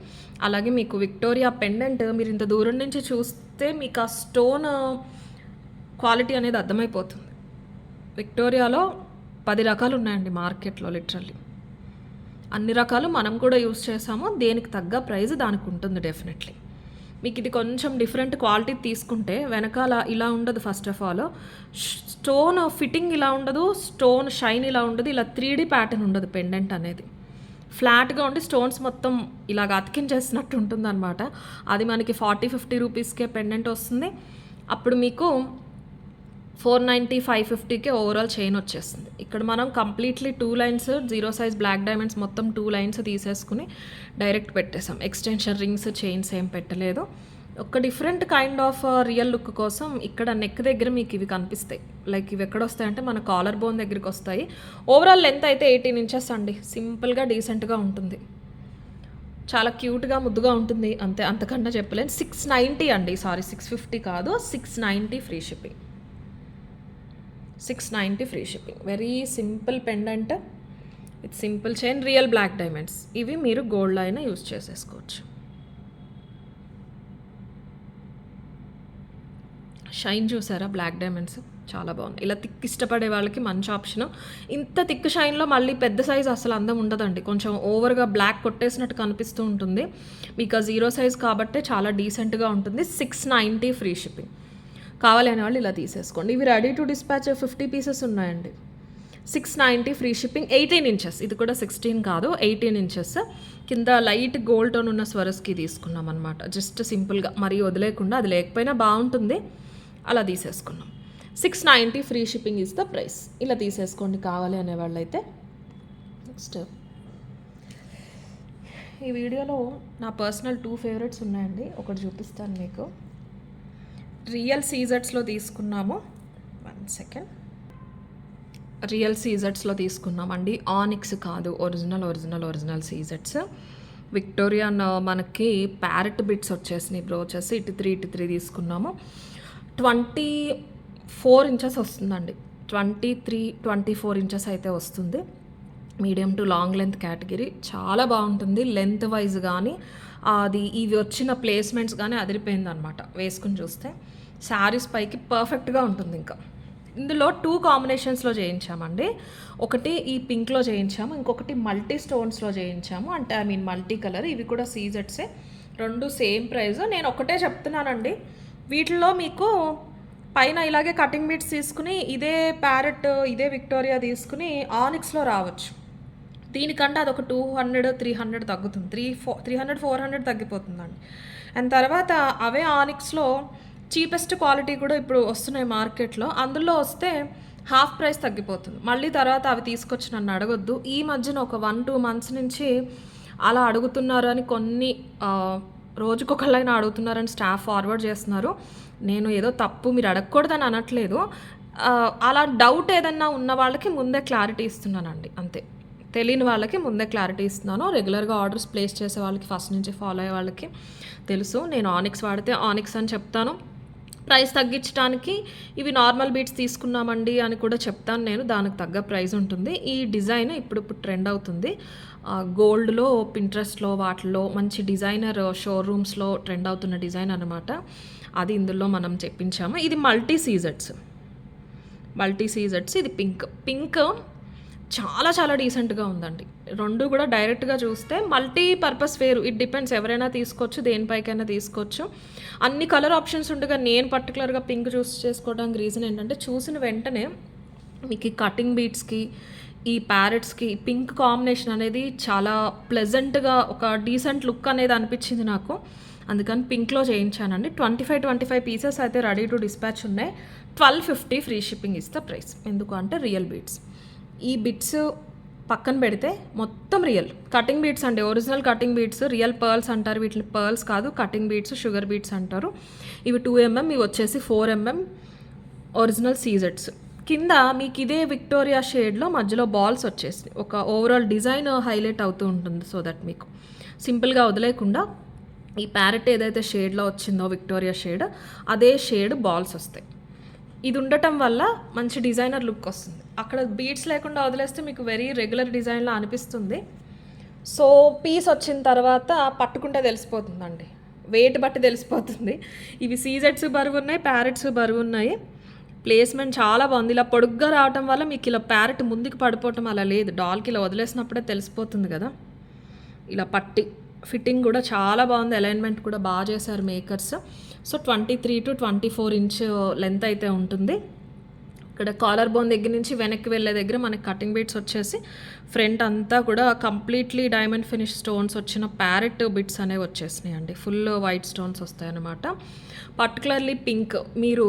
అలాగే మీకు విక్టోరియా పెండెంట్ మీరు ఇంత దూరం నుంచి చూస్తే మీకు ఆ స్టోన్ క్వాలిటీ అనేది అర్థమైపోతుంది. విక్టోరియాలో 10 రకాలు ఉన్నాయండి మార్కెట్లో లిటరల్లీ. అన్ని రకాలు మనం కూడా యూస్ చేసాము. దేనికి తగ్గ ప్రైస్ దానికి ఉంటుంది డెఫినెట్లీ. మీకు ఇది కొంచెం డిఫరెంట్ క్వాలిటీ తీసుకుంటే వెనకాల ఇలా ఉండదు. First of all stone fitting ఇలా ఉండదు, స్టోన్ షైన్ ఇలా ఉండదు, ఇలా 3D ప్యాటర్న్ ఉండదు. పెండెంట్ అనేది ఫ్లాట్గా ఉండి స్టోన్స్ మొత్తం ఇలాగ అతికించేసినట్టు ఉంటుందన్నమాట. అది మనకి 40-50 రూపీస్కే పెండెంట్ వస్తుంది. అప్పుడు మీకు 490, 550కే ఓవరాల్ చైన్ వచ్చేస్తుంది. ఇక్కడ మనం completely 2 lines 0 size black diamonds మొత్తం 2 లైన్స్ తీసేసుకుని డైరెక్ట్ పెట్టేసాం. ఎక్స్టెన్షన్ రింగ్స్, చైన్స్ ఏం పెట్టలేదు. ఒక different kind of real look కోసం ఇక్కడ నెక్ దగ్గర మీకు ఇవి కనిపిస్తాయి. లైక్ ఇవి ఎక్కడ వస్తాయంటే మన కాలర్ బోన్ దగ్గరికి వస్తాయి. ఓవరాల్ లెంత్ అయితే 18 ఇంచెస్ అండి. సింపుల్గా డీసెంట్గా ఉంటుంది, చాలా క్యూట్గా ముద్దుగా ఉంటుంది. అంతే, అంతకన్నా చెప్పలేను. 690 అండి, సారీ 650 కాదు, 690 free shipping. 690 free shipping. Very simple pendant with simple chain, real black diamonds. ఇవి మీరు గోల్డ్ అయినా యూస్ చేసేసుకోవచ్చు. షైన్ చూసారా బ్లాక్ డైమండ్స్, చాలా బాగుంది. ఇలా థిక్ ఇష్టపడే వాళ్ళకి మంచి ఆప్షన్. ఇంత థిక్ షైన్లో మళ్ళీ పెద్ద సైజ్ అసలు అందం ఉండదండి. కొంచెం ఓవర్గా బ్లాక్ కొట్టేసినట్టు కనిపిస్తూ ఉంటుంది. మీకు 0 సైజ్ కాబట్టే చాలా డీసెంట్గా ఉంటుంది. 690 ఫ్రీ షిప్పింగ్. కావాలి అనే వాళ్ళు ఇలా తీసేసుకోండి. ఇవి రెడీ టు డిస్పాచ్ 50 పీసెస్ ఉన్నాయండి. 690 ఫ్రీ షిప్పింగ్. 18 ఇంచెస్, ఇది కూడా 16 కాదు, 18 ఇంచెస్. కింద లైట్ గోల్డ్ టోన్ ఉన్న స్వరస్కి తీసుకున్నాం అనమాట. జస్ట్ సింపుల్గా మరీ వదిలేకుండా, అది లేకపోయినా బాగుంటుంది, అలా తీసేసుకున్నాం. 690 free shipping is the price. ఇలా తీసేసుకోండి కావాలి అనేవాళ్ళు అయితే. నెక్స్ట్ ఈ వీడియోలో నా పర్సనల్ 2 ఫేవరెట్స్ ఉన్నాయండి. ఒకటి చూపిస్తాను మీకు. రియల్ సీజెట్స్లో తీసుకున్నాము. 1 సెకండ్. రియల్ సీజెట్స్లో తీసుకున్నామండి. ఆనిక్స్ కాదు, ఒరిజినల్ సీజెట్స్. విక్టోరియన్ మనకి ప్యారెట్ బిట్స్ వచ్చేసినాయి. బ్రోచెస్ ఇటు 3 తీసుకున్నాము. 24 ఇంచెస్ వస్తుందండి. 23-24 ఇంచెస్ అయితే వస్తుంది. Medium to long length category. చాలా బాగుంటుంది లెంత్ వైజ్ కానీ, అది ఇవి వచ్చిన ప్లేస్మెంట్స్ కానీ అదిరిపోయింది అనమాట. వేసుకుని చూస్తే శారీస్ పైకి పర్ఫెక్ట్గా ఉంటుంది. ఇంకా ఇందులో 2 కాంబినేషన్స్లో చేయించామండి. ఒకటి ఈ పింక్లో చేయించాము, ఇంకొకటి మల్టీ స్టోన్స్లో చేయించాము. అంటే ఐ మీన్ మల్టీ కలర్. ఇవి కూడా సీజెట్సే, 2 సేమ్ ప్రైస్. నేను ఒకటే చెప్తున్నానండి, వీటిల్లో మీకు పైన ఇలాగే కటింగ్ బీట్స్ తీసుకుని ఇదే ప్యారెట్, ఇదే విక్టోరియా తీసుకుని ఆనిక్స్లో రావచ్చు. దీనికంటే అదొక 200-300 తగ్గుతుంది. 300-400 తగ్గిపోతుందండి. అండ్ తర్వాత అవే ఆనిక్స్లో చీపెస్ట్ క్వాలిటీ కూడా ఇప్పుడు వస్తున్నాయి మార్కెట్లో. అందులో వస్తే హాఫ్ ప్రైస్ తగ్గిపోతుంది. మళ్ళీ తర్వాత అవి తీసుకొచ్చి నన్ను అడగొద్దు. ఈ మధ్యన ఒక 1-2 మంత్స్ నుంచి అలా అడుగుతున్నారు అని కొన్ని రోజుకొకళ్ళైనా అడుగుతున్నారని స్టాఫ్ ఫార్వర్డ్ చేస్తున్నారు. నేను ఏదో తప్పు మీరు అడగకూడదని అనట్లేదు. అలా డౌట్ ఏదన్నా ఉన్న వాళ్ళకి ముందే క్లారిటీ ఇస్తున్నానండి, అంతే. తెలియని వాళ్ళకి ముందే క్లారిటీ ఇస్తున్నాను. రెగ్యులర్గా ఆర్డర్స్ ప్లేస్ చేసే వాళ్ళకి, ఫస్ట్ నుంచి ఫాలో అయ్యే వాళ్ళకి తెలుసు. నేను ఆనిక్స్ వాడితే ఆనిక్స్ అని చెప్తాను. ప్రైస్ తగ్గించడానికి ఇవి నార్మల్ బీట్స్ తీసుకున్నామండి అని కూడా చెప్తాను నేను. దానికి తగ్గ ప్రైస్ ఉంటుంది. ఈ డిజైన్ ఇప్పుడు ట్రెండ్ అవుతుంది. గోల్డ్లో, పింట్రెస్ట్లో, వాటిలో మంచి డిజైనర్ షోరూమ్స్లో ట్రెండ్ అవుతున్న డిజైన్ అనమాట. అది ఇందులో మనం చెప్పించాము. ఇది మల్టీ సీజెట్స్. ఇది పింక్ చాలా చాలా డీసెంట్గా ఉందండి. 2 కూడా డైరెక్ట్గా చూస్తే మల్టీ పర్పస్ వేరు. ఇట్ డిపెండ్స్, ఎవరైనా తీసుకోవచ్చు, దేనిపైకైనా తీసుకోవచ్చు. అన్ని కలర్ ఆప్షన్స్ ఉండగా నేను పర్టికులర్గా పింక్ చూస్ చేసుకోవడానికి రీజన్ ఏంటంటే, చూసిన వెంటనే మీకు ఈ కటింగ్ బీట్స్కి, ఈ ప్యారెట్స్కి పింక్ కాంబినేషన్ అనేది చాలా ప్లెజెంట్గా, ఒక డీసెంట్ లుక్ అనేది అనిపించింది నాకు. అందుకని పింక్లో చేయించానండి. 25 పీసెస్ అయితే రెడీ టు డిస్పాచ్ ఉన్నాయి. 1250 free shipping is the price. ఎందుకు అంటే రియల్ బీట్స్. ఈ బిట్స్ పక్కన పెడితే మొత్తం రియల్ కటింగ్ బీట్స్ అండి. Original cutting beats, real pearls అంటారు వీటిని. పర్ల్స్ కాదు, కటింగ్ బీట్స్, షుగర్ బీట్స్ అంటారు. ఇవి 2 mm, ఇవి వచ్చేసి 4 mm ఒరిజినల్ సీజెట్స్. కింద మీకు ఇదే విక్టోరియా షేడ్లో మధ్యలో బాల్స్ వచ్చేసి ఒక ఓవరాల్ డిజైన్ హైలైట్ అవుతూ ఉంటుంది. సో దట్ మీకు సింపుల్గా వదిలేకుండా ఈ ప్యారెట్ ఏదైతే షేడ్లో వచ్చిందో విక్టోరియా షేడ్, అదే షేడ్ బాల్స్ వస్తాయి. ఇది ఉండటం వల్ల మంచి డిజైనర్ లుక్ వస్తుంది. అక్కడ బీడ్స్ లేకుండా వదిలేస్తే మీకు వెరీ రెగ్యులర్ డిజైన్లా అనిపిస్తుంది. సో పీస్ వచ్చిన తర్వాత పట్టుకుంటే తెలిసిపోతుందండి, వెయిట్ బట్టి తెలిసిపోతుంది. ఇవి సీజెట్స్ బరువు ఉన్నాయి, ప్యారెట్స్ బరువు ఉన్నాయి. ప్లేస్మెంట్ చాలా బాగుంది. ఇలా పొడుగ్గా రావటం వల్ల మీకు ఇలా ప్యారెట్ ముందుకు పడిపోవటం అలా లేదు. డాల్కి ఇలా వదిలేసినప్పుడే తెలిసిపోతుంది కదా. ఇలా పట్టి ఫిట్టింగ్ కూడా చాలా బాగుంది. అలైన్మెంట్ కూడా బాగా చేశారు makers. So 23 to 24 inch length అయితే ఉంటుంది. ఇక్కడ కాలర్ బోన్ దగ్గర నుంచి వెనక్కి వెళ్ళే దగ్గర మనకి కటింగ్ బీట్స్ వచ్చేసి ఫ్రంట్ అంతా కూడా కంప్లీట్లీ డైమండ్ ఫినిష్ స్టోన్స్ వచ్చిన ప్యారెట్ బిట్స్ అనేవి వచ్చేసినాయి అండి. ఫుల్ వైట్ స్టోన్స్ వస్తాయి అన్నమాట. పర్టికులర్లీ పింక్, మీరు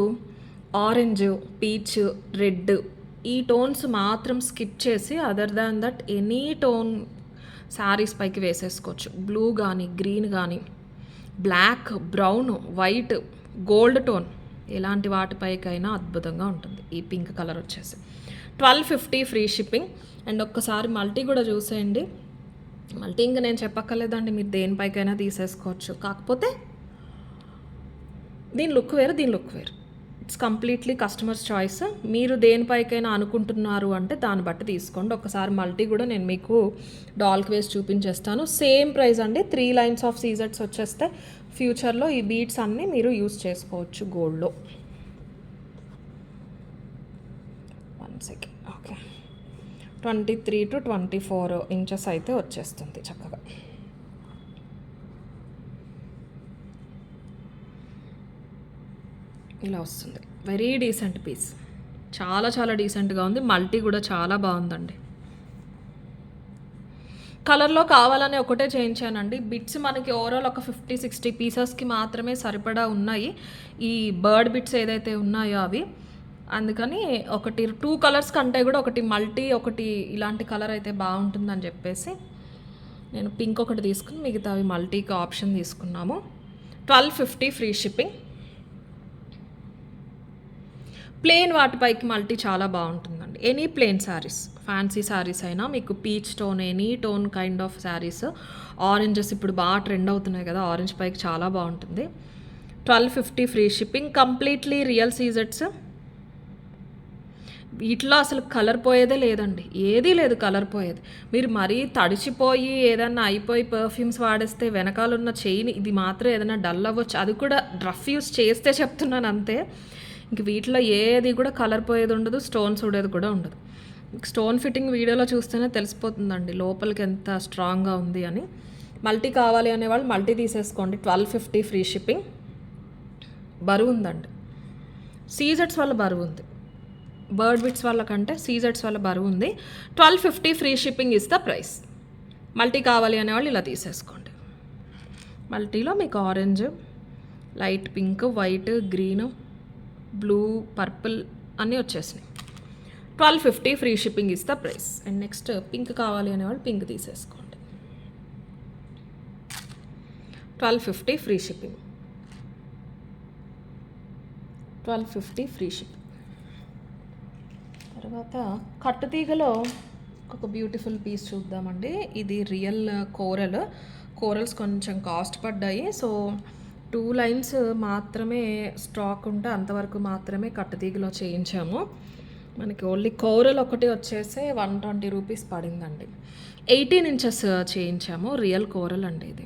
ఆరెంజ్, పీచ్, రెడ్ ఈ టోన్స్ మాత్రం స్కిప్ చేసి other than that any tone saris పైకి వేసేసుకోవచ్చు. బ్లూ కానీ, గ్రీన్ కానీ, black, brown, white, gold tone ఎలాంటి వాటిపైకైనా అద్భుతంగా ఉంటుంది. ఈ పింక్ కలర్ వచ్చేసి 1250 ఫ్రీ షిప్పింగ్. అండ్ ఒక్కసారి మల్టీ కూడా చూసేయండి. మల్టీ ఇంకా నేను చెప్పక్కర్లేదండి, మీరు దేనిపైకైనా తీసేసుకోవచ్చు. కాకపోతే దీని లుక్ వేరు, దీని లుక్ వేరు. It's completely customers choice. మీరు దేనిపైకైనా అనుకుంటున్నారు అంటే దాన్ని బట్టి తీసుకోండి. ఒకసారి మల్టీ కూడా నేను మీకు డాల్కి వేసి చూపించేస్తాను. సేమ్ ప్రైస్ అండి. 3 లైన్స్ ఆఫ్ సీజెట్స్ వచ్చేస్తే ఫ్యూచర్లో ఈ బీడ్స్ అన్నీ మీరు యూస్ చేసుకోవచ్చు గోల్డ్లో. 1 సెకండ్. ఓకే, 23 to 24 ఇంచెస్ అయితే వచ్చేస్తుంది చక్కగా. ఇలా వస్తుంది. వెరీ డీసెంట్ పీస్, చాలా చాలా డీసెంట్గా ఉంది. మల్టీ కూడా చాలా బాగుందండి. కలర్లో కావాలని ఒకటే చేయించానండి. బిట్స్ మనకి ఓవరాల్ ఒక 50-60 పీసెస్కి మాత్రమే సరిపడా ఉన్నాయి. ఈ బర్డ్ బిట్స్ ఏదైతే ఉన్నాయో అవి, అందుకని 2 కలర్స్ కంటే కూడా ఒకటి మల్టీ, ఒకటి ఇలాంటి కలర్ అయితే బాగుంటుందని చెప్పేసి నేను పింక్ ఒకటి తీసుకుని మిగతా అవి మల్టీకి ఆప్షన్ తీసుకున్నాము. 1250 ఫ్రీ షిప్పింగ్. ప్లెయిన్ వాటిపైకి మల్టీ చాలా బాగుంటుందండి. Any plain saris, fancy saris అయినా మీకు peach tone, any tone kind of saris. Oranges ఇప్పుడు బాగా ట్రెండ్ అవుతున్నాయి కదా, ఆరెంజ్ పైకి చాలా బాగుంటుంది. 1250 ఫ్రీ షిప్పింగ్. కంప్లీట్లీ రియల్ సీజెట్స్. వీటిలో అసలు కలర్ పోయేదే లేదండి, ఏదీ లేదు కలర్ పోయేది. మీరు మరీ తడిచిపోయి ఏదన్నా అయిపోయి పర్ఫ్యూమ్స్ వాడేస్తే వెనకాలన్న చైన్ ఇది మాత్రం ఏదైనా డల్ అవ్వచ్చు. అది కూడా రఫ్ యూస్ చేస్తే చెప్తున్నాను అంతే. ఇంక వీటిలో ఏది కూడా కలర్ పోయేది ఉండదు, స్టోన్స్ ఉండేది కూడా ఉండదు. స్టోన్ ఫిట్టింగ్ వీడియోలో చూస్తేనే తెలిసిపోతుందండి లోపలికి ఎంత స్ట్రాంగ్గా ఉంది అని. మల్టీ కావాలి అనేవాళ్ళు మల్టీ తీసేసుకోండి. 1250 ఫ్రీ షిప్పింగ్. బరువు ఉందండి. సీజెట్స్ వల్ల బరువు ఉంది, బర్డ్ బిట్స్ వల్ల కంటే సీజెట్స్ వల్ల బరువు ఉంది. 1250 free shipping is the price. Multi కావాలి అనేవాళ్ళు ఇలా తీసేసుకోండి. మల్టీలో మీకు orange, light pink, white, green, blue, purple అన్నీ వచ్చేసినాయి. 1250 free shipping is the price. And next pink కావాలి అనేవాళ్ళు పింక్ తీసేసుకోండి. 1250 ఫ్రీ షిప్పింగ్. 1250 free shipping. తర్వాత కట్టుతీగలో ఒక బ్యూటిఫుల్ పీస్ చూద్దామండి. ఇది రియల్ కోరల్స్ కొంచెం కాస్ట్ పడ్డాయి. సో 2 లైన్స్ మాత్రమే స్టాక్ ఉంటే అంతవరకు మాత్రమే కట్టుతీగలో చేయించాము. మనకి ఓన్లీ కోరల్ ఒకటి వచ్చేసి 120 రూపీస్ పడిందండి. 18 ఇంచెస్ చేయించాము. రియల్ కోరల్ అండి ఇది.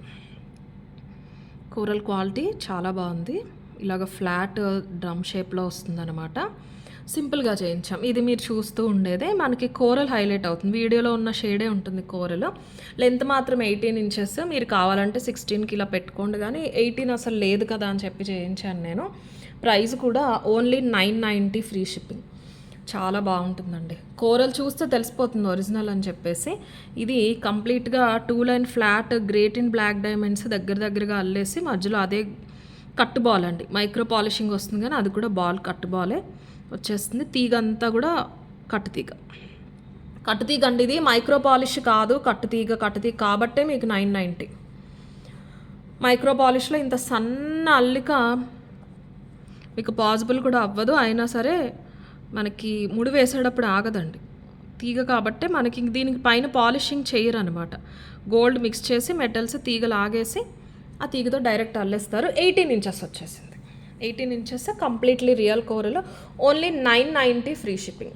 కోరల్ క్వాలిటీ చాలా బాగుంది. ఇలాగ ఫ్లాట్ డ్రమ్ షేప్లో వస్తుందన్నమాట. సింపుల్గా చేయించాం. ఇది మీరు చూస్తూ ఉండేదే మనకి కోరల్ హైలైట్ అవుతుంది. వీడియోలో ఉన్న షేడే ఉంటుంది కోరల్. లెంత్ మాత్రం 18 ఇంచెస్. మీరు కావాలంటే 16కి ఇలా పెట్టుకోండి, కానీ 18 అసలు లేదు కదా అని చెప్పి చేయించాను నేను. ప్రైస్ కూడా ఓన్లీ 990 ఫ్రీ షిప్పింగ్. చాలా బాగుంటుందండి. కోరల్ చూస్తే తెలిసిపోతుంది ఒరిజినల్ అని చెప్పేసి. ఇది కంప్లీట్గా 2 line flat great in black diamonds దగ్గరగా అల్లేసి మధ్యలో అదే కట్టు బాల్ అండి. మైక్రో పాలిషింగ్ వస్తుంది కానీ అది కూడా బాల్ కట్టు బాలే వచ్చేస్తుంది. తీగ అంతా కూడా కట్టుతీగ అండి. ఇది మైక్రో పాలిష్ కాదు, కట్టుతీగ కాబట్టే మీకు 990. మైక్రో పాలిష్లో ఇంత సన్న అల్లిక మీకు పాసిబుల్ కూడా అవ్వదు. అయినా సరే మనకి ముడి వేసేటప్పుడు ఆగదండి. తీగ కాబట్టే మనకి దీనికి పైన పాలిషింగ్ చేయరు అనమాట. గోల్డ్ మిక్స్ చేసి మెటల్స్ తీగలు ఆగేసి ఆ తీగతో డైరెక్ట్ అల్లేస్తారు. 18 ఇంచెస్ వచ్చేసింది. 18 inches completely real coral. Only 990 free shipping.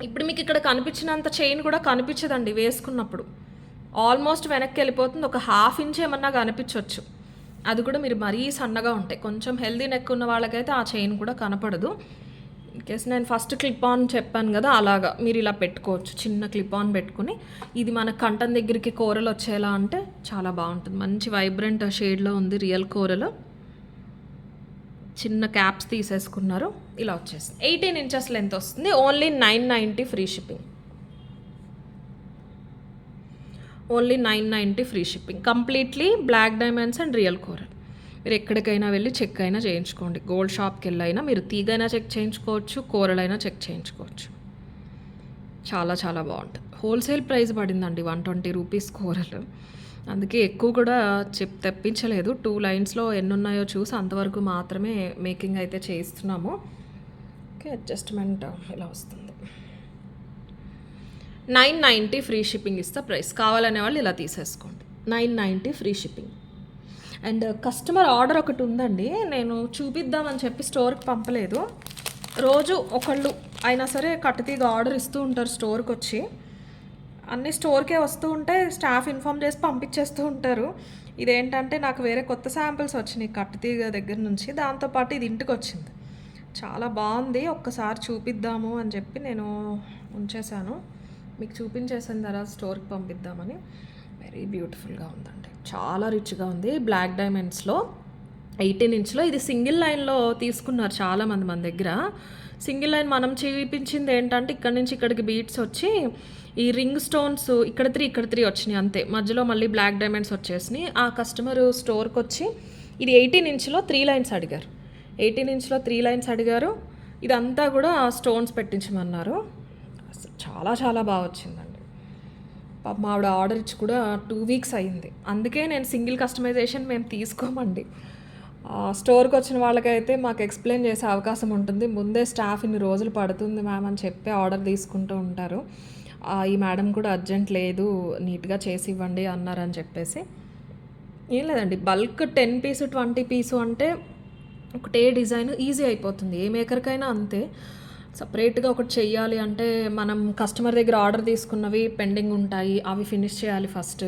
ఇప్పుడు మీకు ఇక్కడ కనిపించినంత చైన్ కూడా కనిపించదండి వేసుకున్నప్పుడు. ఆల్మోస్ట్ వెనక్కి వెళ్ళిపోతుంది. ఒక 1/2 ఇంచ్ ఏమన్నా కనిపించవచ్చు. అది కూడా మీరు మరీ సన్నగా ఉంటాయి. కొంచెం హెల్తీ నెక్ ఉన్న వాళ్ళకైతే ఆ చైన్ కూడా కనపడదు. ఇన్‌కేస్ నేను ఫస్ట్ క్లిప్ ఆన్ చెప్పాను కదా! అలాగా మీరు ఇలా పెట్టుకోవచ్చు. చిన్న క్లిప్ ఆన్ పెట్టుకొని, ఇది మన కంఠం దగ్గరికి కోరలు వచ్చేలా అంటే చాలా బాగుంటుంది. మంచి వైబ్రెంట్ షేడ్‌లో ఉంది రియల్ కోరలు. చిన్న క్యాప్స్ తీసేసుకున్నారు. ఇలా వచ్చేసింది. 18 ఇంచెస్ లెంత్ వస్తుంది. Only 990 free shipping. Only 990 free shipping. Completely black diamonds and real coral. మీరు ఎక్కడికైనా వెళ్ళి చెక్ అయినా చేయించుకోండి. గోల్డ్ షాప్కి వెళ్ళైనా మీరు తీగైనా చెక్ చేయించుకోవచ్చు, కోరల్ అయినా చెక్ చేయించుకోవచ్చు. చాలా చాలా బాగుంటుంది. హోల్సేల్ ప్రైస్ పడిందండి 120 రూపీస్ కోరల్. అందుకే ఎక్కువ కూడా తెప్పించలేదు. 2 లైన్స్లో ఎన్ని ఉన్నాయో చూసి అంతవరకు మాత్రమే మేకింగ్ అయితే చేయిస్తున్నాము. ఓకే, అడ్జస్ట్మెంట్ ఇలా వస్తుంది. 990 ఫ్రీ షిప్పింగ్ ఇస్తా ప్రైస్. కావాలనే వాళ్ళు ఇలా తీసేసుకోండి. 990 free shipping. And customer order ఒకటి ఉందండి. నేను చూపిద్దామని చెప్పి స్టోర్కి పంపలేదు. రోజు ఒకళ్ళు అయినా సరే కట్టుతీగ ఆర్డర్ ఇస్తూ ఉంటారు స్టోర్కి వచ్చి. అన్ని స్టోర్కే వస్తూ ఉంటే స్టాఫ్ ఇన్ఫామ్ చేసి పంపించేస్తూ ఉంటారు. ఇదేంటంటే నాకు వేరే కొత్త శాంపిల్స్ వచ్చినాయి కట్టుతీగ దగ్గర నుంచి. దాంతోపాటు ఇది ఇంటికి వచ్చింది. చాలా బాగుంది, ఒక్కసారి చూపిద్దాము అని చెప్పి నేను ఉంచేశాను. మీకు చూపించేసిన తర్వాత స్టోర్కి పంపిద్దామని. వెరీ బ్యూటిఫుల్గా ఉందండి, చాలా రిచ్గా ఉంది. బ్లాక్ డైమండ్స్లో 18 ఇంచ్లో. ఇది సింగిల్ లైన్లో తీసుకున్నారు చాలామంది మన దగ్గర. సింగిల్ లైన్ మనం చూపించింది ఏంటంటే ఇక్కడ నుంచి ఇక్కడికి బీట్స్ వచ్చి ఈ రింగ్ స్టోన్స్ ఇక్కడ 3 వచ్చినాయి అంతే. మధ్యలో మళ్ళీ బ్లాక్ డైమండ్స్ వచ్చేసినాయి. ఆ కస్టమర్ స్టోర్కి వచ్చి ఇది 18 ఇంచ్లో 3 లైన్స్ అడిగారు. 18 ఇంచ్లో 3 లైన్స్ అడిగారు. ఇదంతా కూడా స్టోన్స్ పెట్టించమన్నారు. చాలా చాలా బాగా వచ్చిందండి. పాపం ఆవిడ ఆర్డర్ ఇచ్చి కూడా 2 వీక్స్ అయింది. అందుకే నేను సింగిల్ కస్టమైజేషన్ మేము తీసుకోమండి. స్టోర్కి వచ్చిన వాళ్ళకైతే మాకు ఎక్స్ప్లెయిన్ చేసే అవకాశం ఉంటుంది. ముందే స్టాఫ్ ఇన్ని రోజులు పడుతుంది మ్యామ్ అని చెప్పి ఆర్డర్ తీసుకుంటూ ఉంటారు. ఈ మేడం కూడా అర్జెంట్ లేదు, నీట్గా చేసి ఇవ్వండి అన్నారని చెప్పేసి. ఏం లేదండి, బల్క్ 10 పీసు 20 పీసు అంటే ఒకటే డిజైన్ ఈజీ అయిపోతుంది. ఏ మేకర్కైనా అంతే. సపరేట్గా ఒకటి చెయ్యాలి అంటే మనం కస్టమర్ దగ్గర ఆర్డర్ తీసుకున్నవి పెండింగ్ ఉంటాయి, అవి ఫినిష్ చేయాలి ఫస్ట్.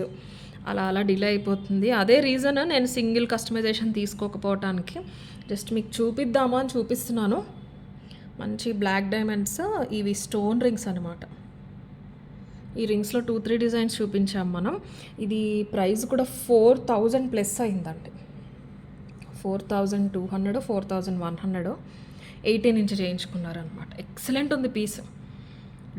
అలా అలా డిలే అయిపోతుంది. అదే రీజన్ నేను సింగిల్ కస్టమైజేషన్ తీసుకోకపోవటానికి. జస్ట్ మీకు చూపిద్దామా అని చూపిస్తున్నాను. మంచి బ్లాక్ డైమండ్స్, ఇవి స్టోన్ రింగ్స్ అనమాట. ఈ రింగ్స్లో 2-3 డిజైన్స్ చూపించాం మనం. ఇది ప్రైస్ కూడా 4000 ప్లస్ అయిందండి. 4200, 4100. 18 ఇంచ్ చేయించుకున్నారనమాట. ఎక్సలెంట్ ఉంది పీస్.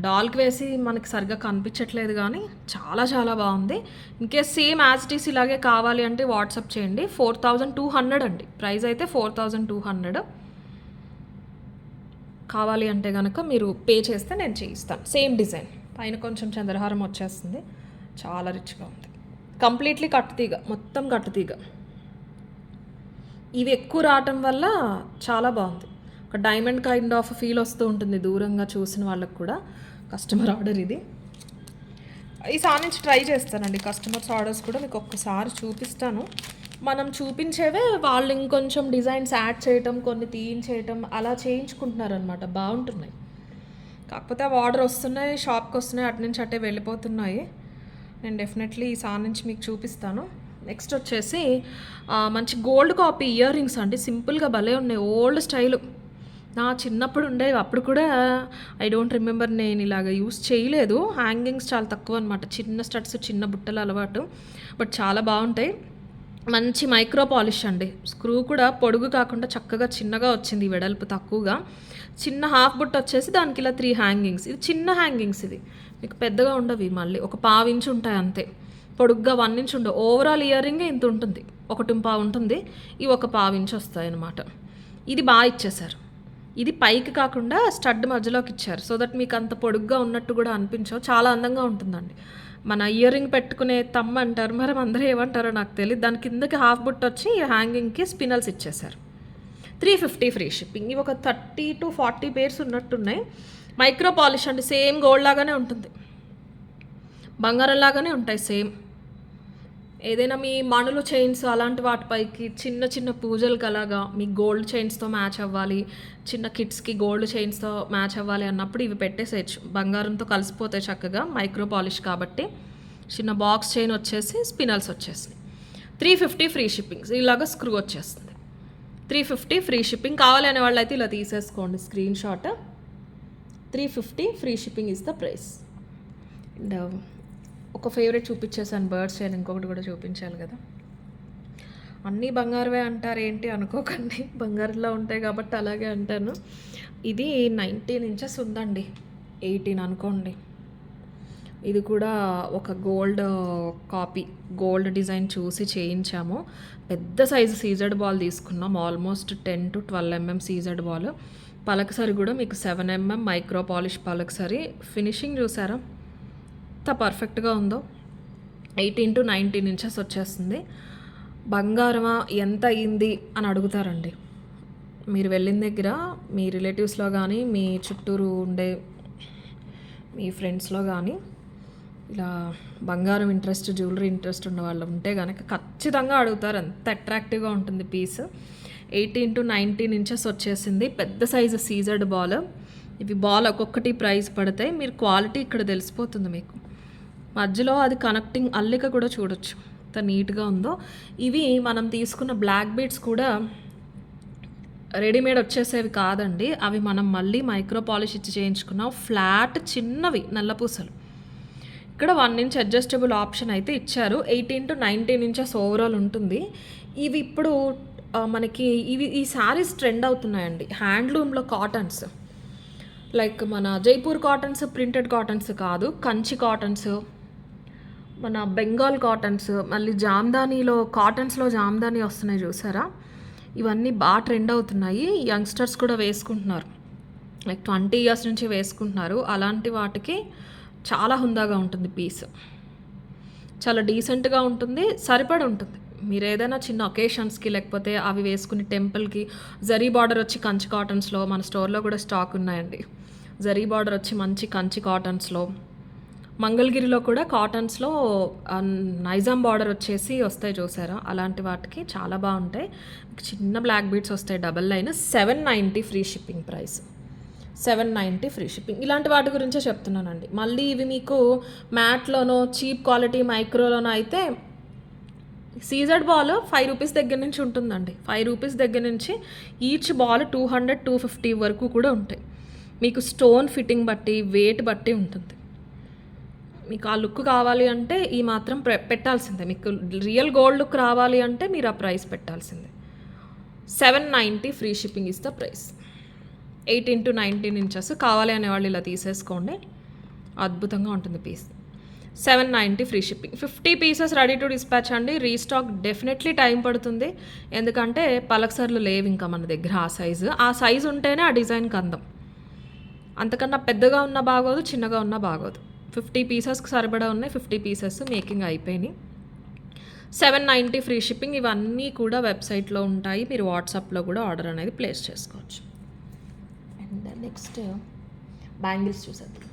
డాల్కి వేసి మనకి సరిగ్గా కనిపించట్లేదు కానీ చాలా చాలా బాగుంది. In case same as it is ఇలాగే కావాలి అంటే వాట్సాప్ చేయండి. 4200 అండి ప్రైస్ అయితే. 4200 కావాలి అంటే కనుక మీరు పే చేస్తే నేను చేయిస్తాను. సేమ్ డిజైన్ పైన కొంచెం చంద్రహారం వచ్చేస్తుంది. చాలా రిచ్గా ఉంది. కంప్లీట్లీ కట్టుతీగ, మొత్తం కట్టుతీగ. ఇవి ఎక్కువ రావటం వల్ల చాలా బాగుంది. ఒక డైమండ్ కైండ్ ఆఫ్ ఫీల్ వస్తూ ఉంటుంది దూరంగా చూసిన వాళ్ళకి కూడా. కస్టమర్ ఆర్డర్ ఇది. ఈసారి నుంచి ట్రై చేస్తానండి కస్టమర్స్ ఆర్డర్స్ కూడా మీకు ఒక్కసారి చూపిస్తాను. మనం చూపించేవే వాళ్ళు ఇంకొంచెం డిజైన్స్ యాడ్ చేయటం, కొన్ని తీయించేయటం అలా చేయించుకుంటున్నారు అనమాట. బాగుంటున్నాయి. కాకపోతే అవి ఆర్డర్ వస్తున్నాయి, షాప్కి వస్తున్నాయి, అటు నుంచి అటే వెళ్ళిపోతున్నాయి. నేను డెఫినెట్లీ ఈసారి నుంచి మీకు చూపిస్తాను. నెక్స్ట్ వచ్చేసి మంచి గోల్డ్ కాపీ ఇయర్ రింగ్స్ అండి. సింపుల్గా భలే ఉన్నాయి, ఓల్డ్ స్టైలు. నా చిన్నప్పుడు ఉండేవి. అప్పుడు కూడా ఐ డోంట్ రిమెంబర్, నేను ఇలాగ యూస్ చేయలేదు. హ్యాంగింగ్స్ చాలా తక్కువ అనమాట. చిన్న స్టడ్స్, చిన్న బుట్టలు అలవాటు. బట్ చాలా బాగుంటాయి. మంచి మైక్రో పాలిష్ అండి. స్క్రూ కూడా పొడుగు కాకుండా చక్కగా చిన్నగా వచ్చింది, వెడల్పు తక్కువగా. చిన్న హాఫ్ బుట్ట వచ్చేసి దానికి ఇలా 3 హ్యాంగింగ్స్. ఇది చిన్న హ్యాంగింగ్స్, ఇది మీకు పెద్దగా ఉండవు. మళ్ళీ ఒక 1/4 ఇంచ్ ఉంటాయి అంతే. పొడుగ్గా 1 ఇంచ్ ఉండవు. ఓవరాల్ ఇయర్ రింగ్ ఇంత ఉంటుంది, 1.5 ఉంటుంది. ఇవి ఒక 1/4 ఇంచ్ వస్తాయి అన్నమాట. ఇది బాగా ఇచ్చేసారు. ఇది పైకి కాకుండా స్టడ్ మధ్యలోకి ఇచ్చారు. సో దట్ మీకు అంత పొడుగ్గా ఉన్నట్టు కూడా అనిపించవు. చాలా అందంగా ఉంటుందండి. మన ఇయర్ రింగ్ పెట్టుకునే తమ్మ అంటారు, మరి అందరూ ఏమంటారో నాకు తెలియదు. దాని కిందకి హాఫ్ బుట్ట వచ్చి హ్యాంగింగ్కి స్పినల్స్ ఇచ్చేసారు. 350 ఫ్రీ షిప్పింగ్. ఇవి ఒక 30 to 40 పేర్స్ ఉన్నట్టున్నాయి. మైక్రో పాలిష్ అండి. సేమ్ గోల్డ్ లాగానే ఉంటుంది, బంగారం లాగానే ఉంటాయి సేమ్. ఏదైనా మీ మణులు చైన్స్ అలాంటి వాటిపైకి చిన్న చిన్న పూజలకు అలాగా మీ గోల్డ్ చైన్స్తో మ్యాచ్ అవ్వాలి, చిన్న కిడ్స్కి గోల్డ్ చైన్స్తో మ్యాచ్ అవ్వాలి అన్నప్పుడు ఇవి పెట్టేసేయచ్చు. బంగారంతో కలిసిపోతాయి చక్కగా, మైక్రో పాలిష్ కాబట్టి. చిన్న బాక్స్ చైన్ వచ్చేసి స్పినల్స్ వచ్చేసి 350 ఫ్రీ షిప్పింగ్. ఇలాగ స్క్రూ వచ్చేస్తుంది. 350 ఫ్రీ షిప్పింగ్. కావాలి అనే వాళ్ళు అయితే ఇలా తీసేసుకోండి screen shot. 350 free shipping is the price. And ఒక ఫేవరెట్ చూపించేసాను, బర్డ్స్ చైన్. ఇంకొకటి కూడా చూపించాలి కదా. అన్నీ బంగారువే అంటారు ఏంటి అనుకోకండి, బంగారులో ఉంటాయి కాబట్టి అలాగే అంటాను. ఇది 19 ఇంచెస్ ఉందండి, 18 అనుకోండి. ఇది కూడా ఒక కాపీ గోల్డ్ డిజైన్ చూసి చేయించాము. పెద్ద సైజు సీజెడ్ బాల్ తీసుకున్నాం, almost 10 to 12 mm CZ ball. పలకసరి కూడా మీకు 7 mm మైక్రో పాలిష్ పలకసరి. ఫినిషింగ్ చూసారా ఎంత పర్ఫెక్ట్గా ఉందో. 18 to 19 ఇంచెస్ వచ్చేస్తుంది. బంగారమా ఎంత అయింది అని అడుగుతారండి. మీరు వెళ్ళిన దగ్గర మీ రిలేటివ్స్లో కానీ మీ చుట్టూరు ఉండే మీ ఫ్రెండ్స్లో కానీ ఇలా బంగారం ఇంట్రెస్ట్, జ్యువెలరీ ఇంట్రెస్ట్ ఉన్న వాళ్ళు ఉంటే కనుక ఖచ్చితంగా అడుగుతారు. అంత అట్రాక్టివ్గా ఉంటుంది పీస్. 18 to 19 ఇంచెస్ వచ్చేసింది. పెద్ద సైజు సీజర్డ్ బాల్. ఇవి బాల్ ఒక్కొక్కటి ప్రైస్ పడతాయి. మీరు క్వాలిటీ ఇక్కడ తెలిసిపోతుంది మీకు. మధ్యలో అది కనెక్టింగ్ అల్లిక కూడా చూడొచ్చు ఎంత నీట్గా ఉందో. ఇవి మనం తీసుకున్న బ్లాక్ బీడ్స్ కూడా రెడీమేడ్ వచ్చేసేవి కాదండి. అవి మనం మళ్ళీ మైక్రో పాలిష్ ఇచ్చి చేయించుకున్నాం. ఫ్లాట్ చిన్నవి నల్లపూసలు. ఇక్కడ 1 inch అడ్జస్టబుల్ ఆప్షన్ అయితే ఇచ్చారు. 18 to 19 ఇంచెస్ ఓవరాల్ ఉంటుంది. ఇవి ఇప్పుడు మనకి ఈ శారీస్ ట్రెండ్ అవుతున్నాయండి. హ్యాండ్లూమ్లో కాటన్స్, లైక్ మన జైపూర్ కాటన్స్, ప్రింటెడ్ కాటన్స్ కాదు, కంచి కాటన్స్, మన బెంగాల్ కాటన్స్, మళ్ళీ జామ్దానీలో కాటన్స్లో జామ్దానీ వస్తున్నాయి చూసారా. ఇవన్నీ బాగా ట్రెండ్ అవుతున్నాయి. యంగ్స్టర్స్ కూడా వేసుకుంటున్నారు, లైక్ 20 years నుంచి వేసుకుంటున్నారు. అలాంటి వాటికి చాలా హుందాగా ఉంటుంది పీస్. చాలా డీసెంట్గా ఉంటుంది, సరిపడి ఉంటుంది. మీరు ఏదైనా చిన్న ఒకేషన్స్కి లేకపోతే అవి వేసుకుని టెంపుల్కి. జరీ బార్డర్ వచ్చి కంచి కాటన్స్లో మన స్టోర్లో కూడా స్టాక్ ఉన్నాయండి. జరీ బార్డర్ వచ్చి మంచి కంచి కాటన్స్లో, మంగళగిరిలో కూడా కాటన్స్లో నైజాం బార్డర్ వచ్చేసి వస్తాయి చూసారా. అలాంటి వాటికి చాలా బాగుంటాయి. చిన్న బ్లాక్ బీడ్స్ వస్తాయి, double line. 790 free shipping price. 790 free shipping. ఇలాంటి వాటి గురించే చెప్తున్నానండి. మళ్ళీ ఇవి మీకు మ్యాట్లోనో చీప్ క్వాలిటీ మైక్రోలోనో అయితే సీజెడ్ బాల్ 5 రూపీస్ దగ్గర నుంచి ఉంటుందండి. 5 రూపీస్ దగ్గర నుంచి ఈచ్ బాల్ 200, 250 వరకు కూడా ఉంటాయి. మీకు స్టోన్ ఫిట్టింగ్ బట్టి, వెయిట్ బట్టి ఉంటుంది. మీకు ఆ లుక్ కావాలి అంటే ఈ మాత్రం పెట్టాల్సిందే. మీకు రియల్ గోల్డ్ లుక్ రావాలి అంటే మీరు ఆ ప్రైస్ పెట్టాల్సిందే. 790 free shipping is the price. 18 to 19 inches. కావాలి అనేవాళ్ళు ఇలా తీసేసుకోండి, అద్భుతంగా ఉంటుంది piece. 790 free shipping. 50 pieces ready to dispatch అండి. రీస్టాక్ డెఫినెట్లీ టైం పడుతుంది, ఎందుకంటే పలకసర్లు లేవు ఇంకా మన దగ్గర. ఆ సైజు ఉంటేనే ఆ డిజైన్కి అందం. అంతకన్నా పెద్దగా ఉన్నా బాగోదు, చిన్నగా ఉన్నా బాగోదు. 50 పీసెస్కి సరిపడా ఉన్నాయి. 50 పీసెస్ మేకింగ్ అయిపోయినాయి. 790 ఫ్రీ షిప్పింగ్. ఇవన్నీ కూడా వెబ్సైట్లో ఉంటాయి. మీరు వాట్సాప్లో కూడా ఆర్డర్ అనేది ప్లేస్ చేసుకోవచ్చు. అండ్ నెక్స్ట్ బ్యాంగిల్స్ చూసేద్దాం.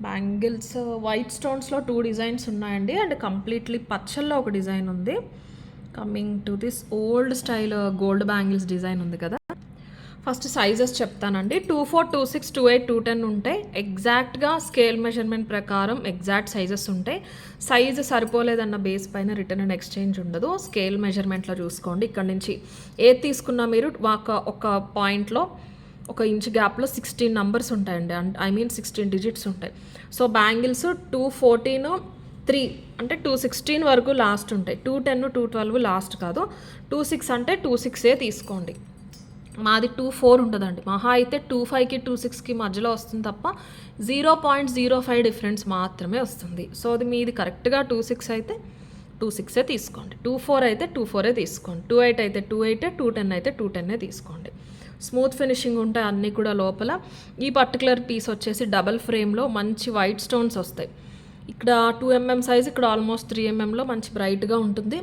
బ్యాంగిల్స్ వైట్ స్టోన్స్లో 2 డిజైన్స్ ఉన్నాయండి. అండ్ కంప్లీట్లీ పచ్చల్లో ఒక డిజైన్ ఉంది. Coming to this old style gold bangles design ఉంది కదా. ఫస్ట్ సైజెస్ చెప్తానండి. 24, 26, 28, 210 ఉంటాయి. ఎగ్జాక్ట్గా స్కేల్ మెజర్మెంట్ ప్రకారం ఎగ్జాక్ట్ సైజెస్ ఉంటాయి. సైజు సరిపోలేదన్న బేస్ పైన రిటర్న్ అండ్ ఎక్స్చేంజ్ ఉండదు. స్కేల్ మెజర్మెంట్లో చూసుకోండి. ఇక్కడ నుంచి ఏది తీసుకున్నా మీరు ఒక పాయింట్లో 1 inch గ్యాప్లో 16 numbers ఉంటాయండి. 16 digits ఉంటాయి. సో బ్యాంగిల్స్ 214, 3 అంటే 216 వరకు లాస్ట్ ఉంటాయి. 210, 212 లాస్ట్ కాదు. 26 అంటే 26 తీసుకోండి. మాది 24 ఉంటుందండి. మహా అయితే 25కి 26కి మధ్యలో వస్తుంది తప్ప 0.05 డిఫరెన్స్ మాత్రమే వస్తుంది. సో అది మీది కరెక్ట్గా 26 అయితే 26 తీసుకోండి. 24 అయితే 24 తీసుకోండి. 28 అయితే 28, 210 అయితే 210 తీసుకోండి. స్మూత్ ఫినిషింగ్ ఉంటాయి అన్నీ కూడా లోపల. ఈ పర్టికులర్ పీస్ వచ్చేసి డబల్ ఫ్రేమ్లో మంచి వైట్ స్టోన్స్ వస్తాయి. ఇక్కడ 2 mm సైజ్, ఇక్కడ ఆల్మోస్ట్ 3 mmలో మంచి బ్రైట్గా ఉంటుంది.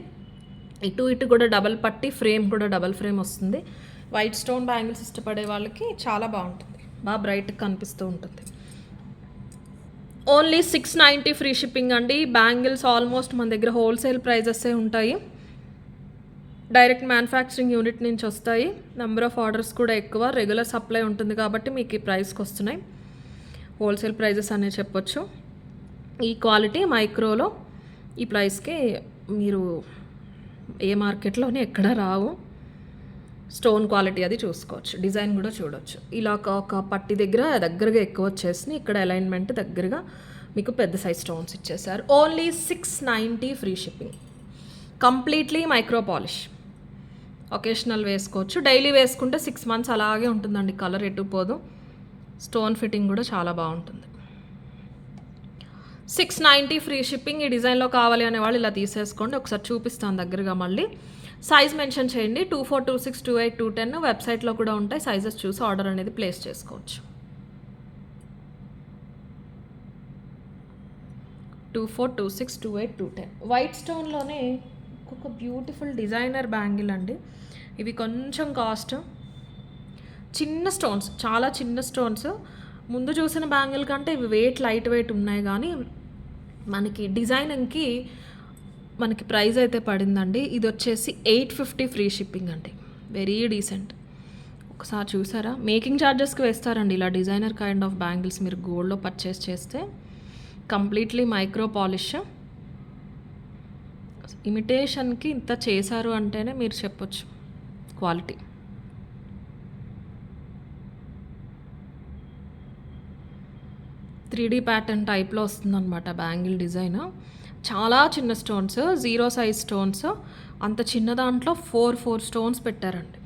ఇటు కూడా డబల్ పట్టి, ఫ్రేమ్ కూడా డబల్ ఫ్రేమ్ వస్తుంది. వైట్ స్టోన్ బ్యాంగిల్స్ ఇష్టపడే వాళ్ళకి చాలా బాగుంటుంది, బాగా బ్రైట్గా కనిపిస్తూ ఉంటుంది. ఓన్లీ 690 ఫ్రీ షిప్పింగ్ అండి. బ్యాంగిల్స్ ఆల్మోస్ట్ మన దగ్గర హోల్సేల్ ప్రైజెస్సే ఉంటాయి. డైరెక్ట్ మ్యానుఫ్యాక్చరింగ్ యూనిట్ నుంచి వస్తాయి. నెంబర్ ఆఫ్ ఆర్డర్స్ కూడా ఎక్కువ, రెగ్యులర్ సప్లై ఉంటుంది కాబట్టి మీకు ఈ ప్రైస్కి వస్తున్నాయి. హోల్సేల్ ప్రైజెస్ అనే చెప్పొచ్చు. ఈ క్వాలిటీ మైక్రోలో ఈ ప్రైస్కి మీరు ఏ మార్కెట్లోనే ఎక్కడ రావు. స్టోన్ క్వాలిటీ అది చూసుకోవచ్చు, డిజైన్ కూడా చూడొచ్చు. ఇలా ఒక పట్టి దగ్గరగా ఎక్కువ వచ్చేసి ఇక్కడ అలైన్మెంట్ దగ్గరగా మీకు పెద్ద సైజ్ స్టోన్స్ ఇచ్చేసారు. Only 690 free shipping. Completely micro polish. Occasional వేసుకోవచ్చు, డైలీ వేసుకుంటే 6 months అలాగే ఉంటుందండి, కలర్ ఎటు పోదు. స్టోన్ ఫిట్టింగ్ కూడా చాలా బాగుంటుంది. 690 ఫ్రీ షిప్పింగ్. ఈ డిజైన్లో కావాలి అనేవాళ్ళు ఇలా తీసేసుకోండి. ఒకసారి చూపిస్తాను దగ్గరగా మళ్ళీ. సైజ్ మెన్షన్ చేయండి 24, 26, 28, 210. వెబ్సైట్లో కూడా ఉంటాయి, సైజెస్ చూసి ఆర్డర్ అనేది ప్లేస్ చేసుకోవచ్చు. 24, 26, 28, 210. వైట్ స్టోన్లోనే ఒక బ్యూటిఫుల్ డిజైనర్ బ్యాంగిల్ అండి. ఇవి కొంచెం కాస్ట్, చిన్న స్టోన్స్, చాలా చిన్న స్టోన్స్. ముందు చూసిన బ్యాంగిల్ కంటే ఇవి లైట్ వెయిట్ ఉన్నాయి, కానీ మనకి డిజైనింగ్కి మనకి ప్రైస్ అయితే పడిందండి. ఇది వచ్చేసి 850 ఫ్రీ షిప్పింగ్ అండి. Very decent. ఒకసారి చూసారా, మేకింగ్ ఛార్జెస్కి వేస్తారండి ఇలా డిజైనర్ కైండ్ ఆఫ్ బ్యాంగిల్స్ మీరు గోల్డ్లో పర్చేస్ చేస్తే. Completely micro polish. ఇమిటేషన్కి ఇంత చేశారు అంటేనే మీరు చెప్పొచ్చు క్వాలిటీ. త్రీ డీ ప్యాటర్న్ టైప్లో వస్తుందన్నమాట బ్యాంగిల్ డిజైన్. చాలా చిన్న స్టోన్స్, 0 సైజ్ స్టోన్స్. అంత చిన్న దాంట్లో 4 స్టోన్స్ పెట్టారండి,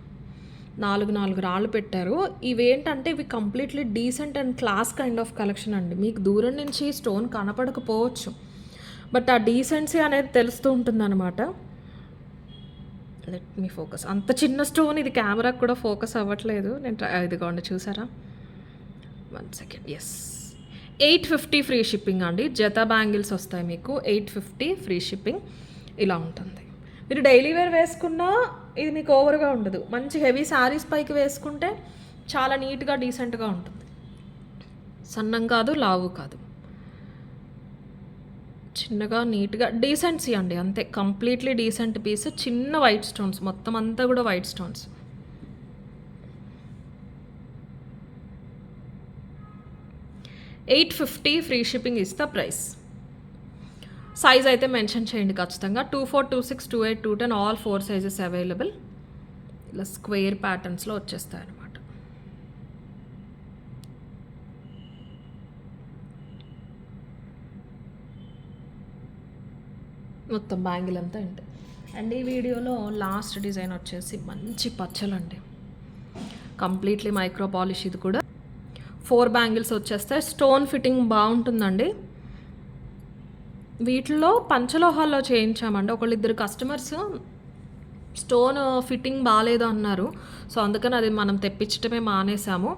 4 రాళ్ళు పెట్టారు. ఇవేంటంటే ఇవి completely decent and class kind of collection అండి. మీకు దూరం నుంచి స్టోన్ కనపడకపోవచ్చు, బట్ ఆ డీసెన్సీ అనేది తెలుస్తూ ఉంటుందన్నమాట. Let me focus. అంత చిన్న స్టోన్ ఇది కెమెరాకి కూడా ఫోకస్ అవ్వట్లేదు. ఇదిగోండి చూసారా, 1 సెకండ్. ఎస్, 850 ఫ్రీ షిప్పింగ్ అండి. జత బ్యాంగిల్స్ వస్తాయి మీకు, 850 ఫ్రీ షిప్పింగ్. ఇలా ఉంటుంది. మీరు డైలీ వేర్ వేసుకున్నా ఇది మీకు ఓవర్గా ఉండదు. మంచి హెవీ శారీస్ పైకి వేసుకుంటే చాలా నీట్గా డీసెంట్గా ఉంటుంది. సన్నం కాదు, లావు కాదు, చిన్నగా నీట్గా డీసెంట్సీ అండి, అంతే. Completely decent piece. చిన్న వైట్ స్టోన్స్, మొత్తం అంతా కూడా white stones. $850 free shipping is the price. Size అయితే మెన్షన్ చేయండి ఖచ్చితంగా. 24, 26, 28, 210 ఆల్ 4 సైజెస్ అవైలబుల్. ఇలా స్క్వేర్ ప్యాటర్న్స్లో వచ్చేస్తాయి అన్నమాట. మొత్తం బ్యాంగిల్ అంతా ఉంటుంది. అండ్ ఈ వీడియోలో లాస్ట్ డిజైన్ వచ్చేసి మంచి పచ్చలండి, కంప్లీట్లీ మైక్రో పాలిష్. ఇది కూడా 4 బ్యాంగిల్స్ వచ్చేస్తాయి. స్టోన్ ఫిట్టింగ్ బాగుంటుందండి. వీటిలో పంచలోహాల్లో చేయించామండి. ఒకళ్ళిద్దరు కస్టమర్స్ స్టోన్ ఫిట్టింగ్ బాగాలేదు అన్నారు, సో అందుకని అది మనం తెప్పించడమే మానేసాము.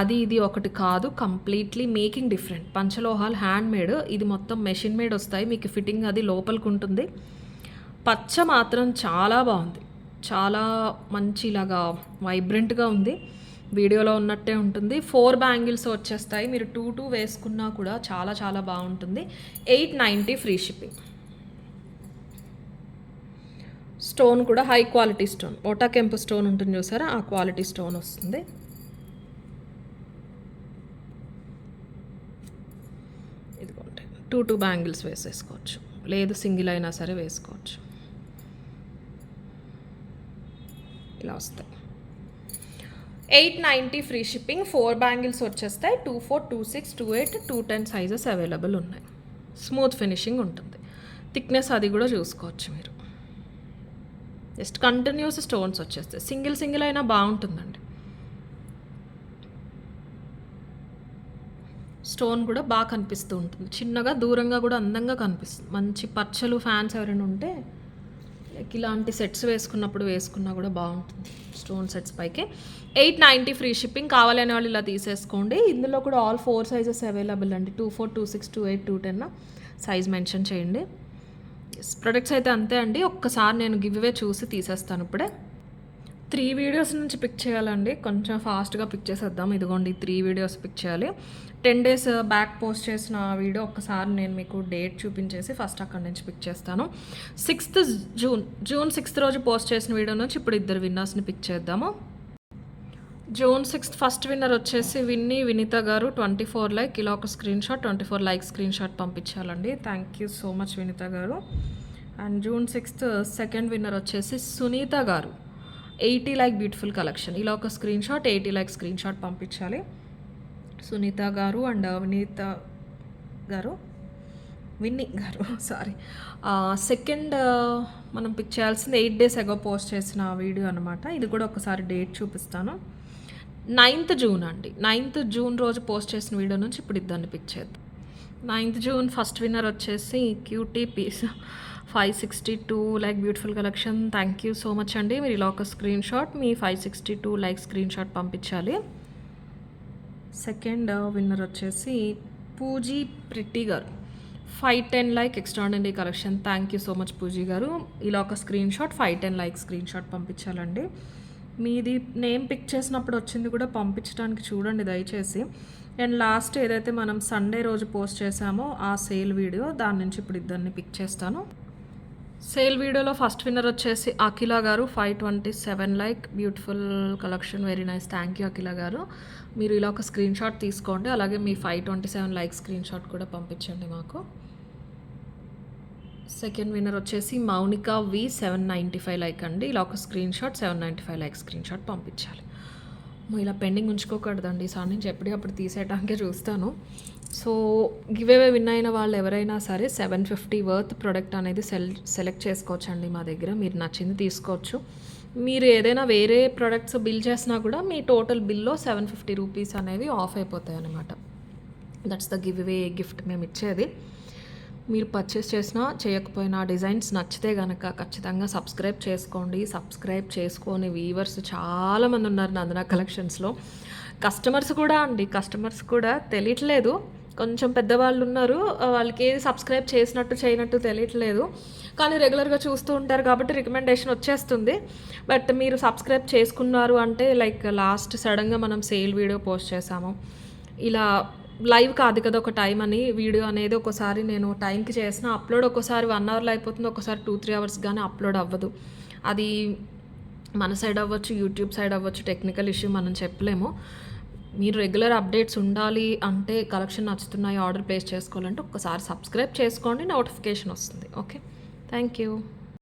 అది ఇది ఒకటి కాదు, కంప్లీట్లీ మేకింగ్ డిఫరెంట్. పంచలోహాలు హ్యాండ్ మేడ్, ఇది మొత్తం మెషిన్ మేడ్ వస్తాయి. మీకు ఫిట్టింగ్ అది లోపలికి ఉంటుంది. పచ్చ మాత్రం చాలా బాగుంది, చాలా మంచి ఇలాగా వైబ్రెంట్గా ఉంది. వీడియోలో ఉన్నట్టే ఉంటుంది. 4 బ్యాంగిల్స్ వచ్చేస్తాయి. మీరు 2 వేసుకున్నా కూడా చాలా చాలా బాగుంటుంది. 890 ఫ్రీ షిప్పింగ్. స్టోన్ కూడా హై క్వాలిటీ స్టోన్, ఓటా కెంపు స్టోన్ ఉంటుంది చూసారా, ఆ క్వాలిటీ స్టోన్ వస్తుంది. ఇదిగోండి 2 బ్యాంగిల్స్ వేసేసుకోవచ్చు, లేదు సింగిల్ అయినా సరే వేసుకోవచ్చు. ఇలా వస్తాయి. 890 ఫ్రీ షిప్పింగ్. 4 బ్యాంగిల్స్ వచ్చేస్తాయి. 24, 26, 28, 210 సైజెస్ అవైలబుల్ ఉన్నాయి. స్మూత్ ఫినిషింగ్ ఉంటుంది. థిక్నెస్ అది కూడా చూసుకోవచ్చు మీరు. జస్ట్ కంటిన్యూస్ స్టోన్స్ వచ్చేస్తాయి. సింగిల్ అయినా బాగుంటుందండి. స్టోన్ కూడా బాగా కనిపిస్తూ ఉంటుంది, చిన్నగా దూరంగా కూడా అందంగా కనిపిస్తుంది. మంచి పచ్చలు ఫ్యాన్స్ ఎవరైనా ఉంటే ఇలాంటి సెట్స్ వేసుకున్నా కూడా బాగుంటుంది. స్టోన్ సెట్స్ పైకి 890 ఫ్రీ షిప్పింగ్. కావాలనే వాళ్ళు ఇలా తీసేసుకోండి. ఇందులో కూడా ఆల్ 4 సైజెస్ అవైలబుల్ అండి. 24, 26, 28, 210 సైజ్ మెన్షన్ చేయండి. ప్రొడక్ట్స్ అయితే అంతే అండి. ఒక్కసారి నేను గివ్ అవే చూసి తీసేస్తాను. ఇప్పుడే 3 వీడియోస్ నుంచి పిక్ చేయాలండి, కొంచెం ఫాస్ట్గా పిక్ చేసేద్దాం. ఇదిగోండి 3 వీడియోస్ పిక్ చేయాలి. 10 days బ్యాక్ పోస్ట్ చేసిన వీడియో ఒక్కసారి నేను మీకు డేట్ చూపించేసి ఫస్ట్ అక్కడి నుంచి పిక్ చేస్తాను. 6th జూన్ 6th రోజు పోస్ట్ చేసిన వీడియో నుంచి ఇప్పుడు 2 విన్నర్స్ని పిక్ చేద్దాము. జూన్ 6th ఫస్ట్ విన్నర్ వచ్చేసి వినీత గారు, 24 ఇలా ఒక స్క్రీన్ షాట్, 24 స్క్రీన్ షాట్ పంపించాలండి. Thank you so much Vineetha గారు. And June 6th second winner వచ్చేసి సునీత గారు. 80 లైక్ బ్యూటిఫుల్ కలెక్షన్. ఇలా ఒక screen shot 80 like screenshot పంపించాలి. సునీత గారు అండ్ విన్నీ గారు సారీ. సెకండ్ మనం పిక్ చేయాల్సింది 8 days అగో పోస్ట్ చేసిన వీడియో అనమాట. ఇది కూడా ఒకసారి డేట్ చూపిస్తాను. 9th జూన్ అండి. 9th జూన్ రోజు పోస్ట్ చేసిన వీడియో నుంచి ఇప్పుడు ఇద్దరిని పిక్ చేద్దాం. 9th జూన్ ఫస్ట్ విన్నర్ వచ్చేసి cutie pies 562 like beautiful collection. Thank you so much అండి. మీరు ఇలా ఒక స్క్రీన్ షాట్ మీ 562 లైక్ స్క్రీన్ షాట్ పంపించాలి. సెకండ్ విన్నర్ వచ్చేసి పూజీ ప్రిట్టి గారు 510 like extraordinary collection. Thank you so much Pooji గారు. ఇలా ఒక screenshot 510 like screenshot పంపించాలండి. మీది నేమ్ పిక్ చేసినప్పుడు వచ్చింది కూడా పంపించడానికి చూడండి దయచేసి. అండ్ లాస్ట్ ఏదైతే మనం సండే రోజు పోస్ట్ చేసామో ఆ సేల్ వీడియో, దాని నుంచి ఇప్పుడు ఇద్దరిని పిక్ చేస్తాను. సేల్ వీడియోలో ఫస్ట్ విన్నర్ వచ్చేసి అఖిల గారు 527 like beautiful collection. Very nice. Thank you Akhila గారు. మీరు ఇలా ఒక స్క్రీన్ షాట్ తీసుకోండి. అలాగే మీ 527 లైక్ స్క్రీన్ షాట్ కూడా పంపించండి మాకు. సెకండ్ విన్నర్ వచ్చేసి మౌనిక వి 795 లైక్ అండి. ఇలా ఒక screen shot 795 like screenshot పంపించాలి. ఇలా పెండింగ్ ఉంచుకోకూడదండి. ఈసారి నుంచి ఎప్పటికప్పుడు తీసేయడానికే చూస్తాను. సో గివేవే విన్ అయిన వాళ్ళు ఎవరైనా సరే 750 వర్త్ ప్రోడక్ట్ అనేది సెలెక్ట్ చేసుకోవచ్చు అండి మా దగ్గర. మీరు నచ్చింది తీసుకోవచ్చు. మీరు ఏదైనా వేరే ప్రోడక్ట్స్ బిల్ చేసినా కూడా మీ టోటల్ బిల్లో 750 రూపీస్ అనేవి ఆఫ్ అయిపోతాయి అన్నమాట. దట్స్ ద గివ్వే గిఫ్ట్ మేము ఇచ్చేది. మీరు పర్చేస్ చేసినా చేయకపోయినా డిజైన్స్ నచ్చితే కనుక ఖచ్చితంగా సబ్స్క్రైబ్ చేసుకోండి. సబ్స్క్రైబ్ చేసుకొని వీవర్స్ చాలామంది ఉన్నారు నందన కలెక్షన్స్లో. కస్టమర్స్ కూడా తెలియట్లేదు. కొంచెం పెద్దవాళ్ళు ఉన్నారు, వాళ్ళకి ఏది సబ్స్క్రైబ్ చేసినట్టు చేయనట్టు తెలియట్లేదు. కానీ రెగ్యులర్గా చూస్తూ ఉంటారు కాబట్టి రికమెండేషన్ వచ్చేస్తుంది. బట్ మీరు సబ్స్క్రైబ్ చేసుకున్నారు అంటే లైక్ లాస్ట్ సడన్గా మనం సేల్ వీడియో పోస్ట్ చేసాము. ఇలా లైవ్ కాదు కదా ఒక టైం అని వీడియో అనేది ఒకసారి నేను టైంకి చేసిన అప్లోడ్ ఒక్కోసారి 1 అవర్లో అయిపోతుంది, ఒకసారి 2-3 అవర్స్ కానీ అప్లోడ్ అవ్వదు. అది మన సైడ్ అవ్వచ్చు, యూట్యూబ్ సైడ్ అవ్వచ్చు, టెక్నికల్ ఇష్యూ మనం చెప్పలేము. మీరు రెగ్యులర్ అప్డేట్స్ ఉండాలి అంటే, కలెక్షన్ నచ్చుతున్నాయి ఆర్డర్ ప్లేస్ చేసుకోవాలంటే ఒక్కసారి సబ్స్క్రైబ్ చేసుకోండి, నోటిఫికేషన్ వస్తుంది. Okay, thank you.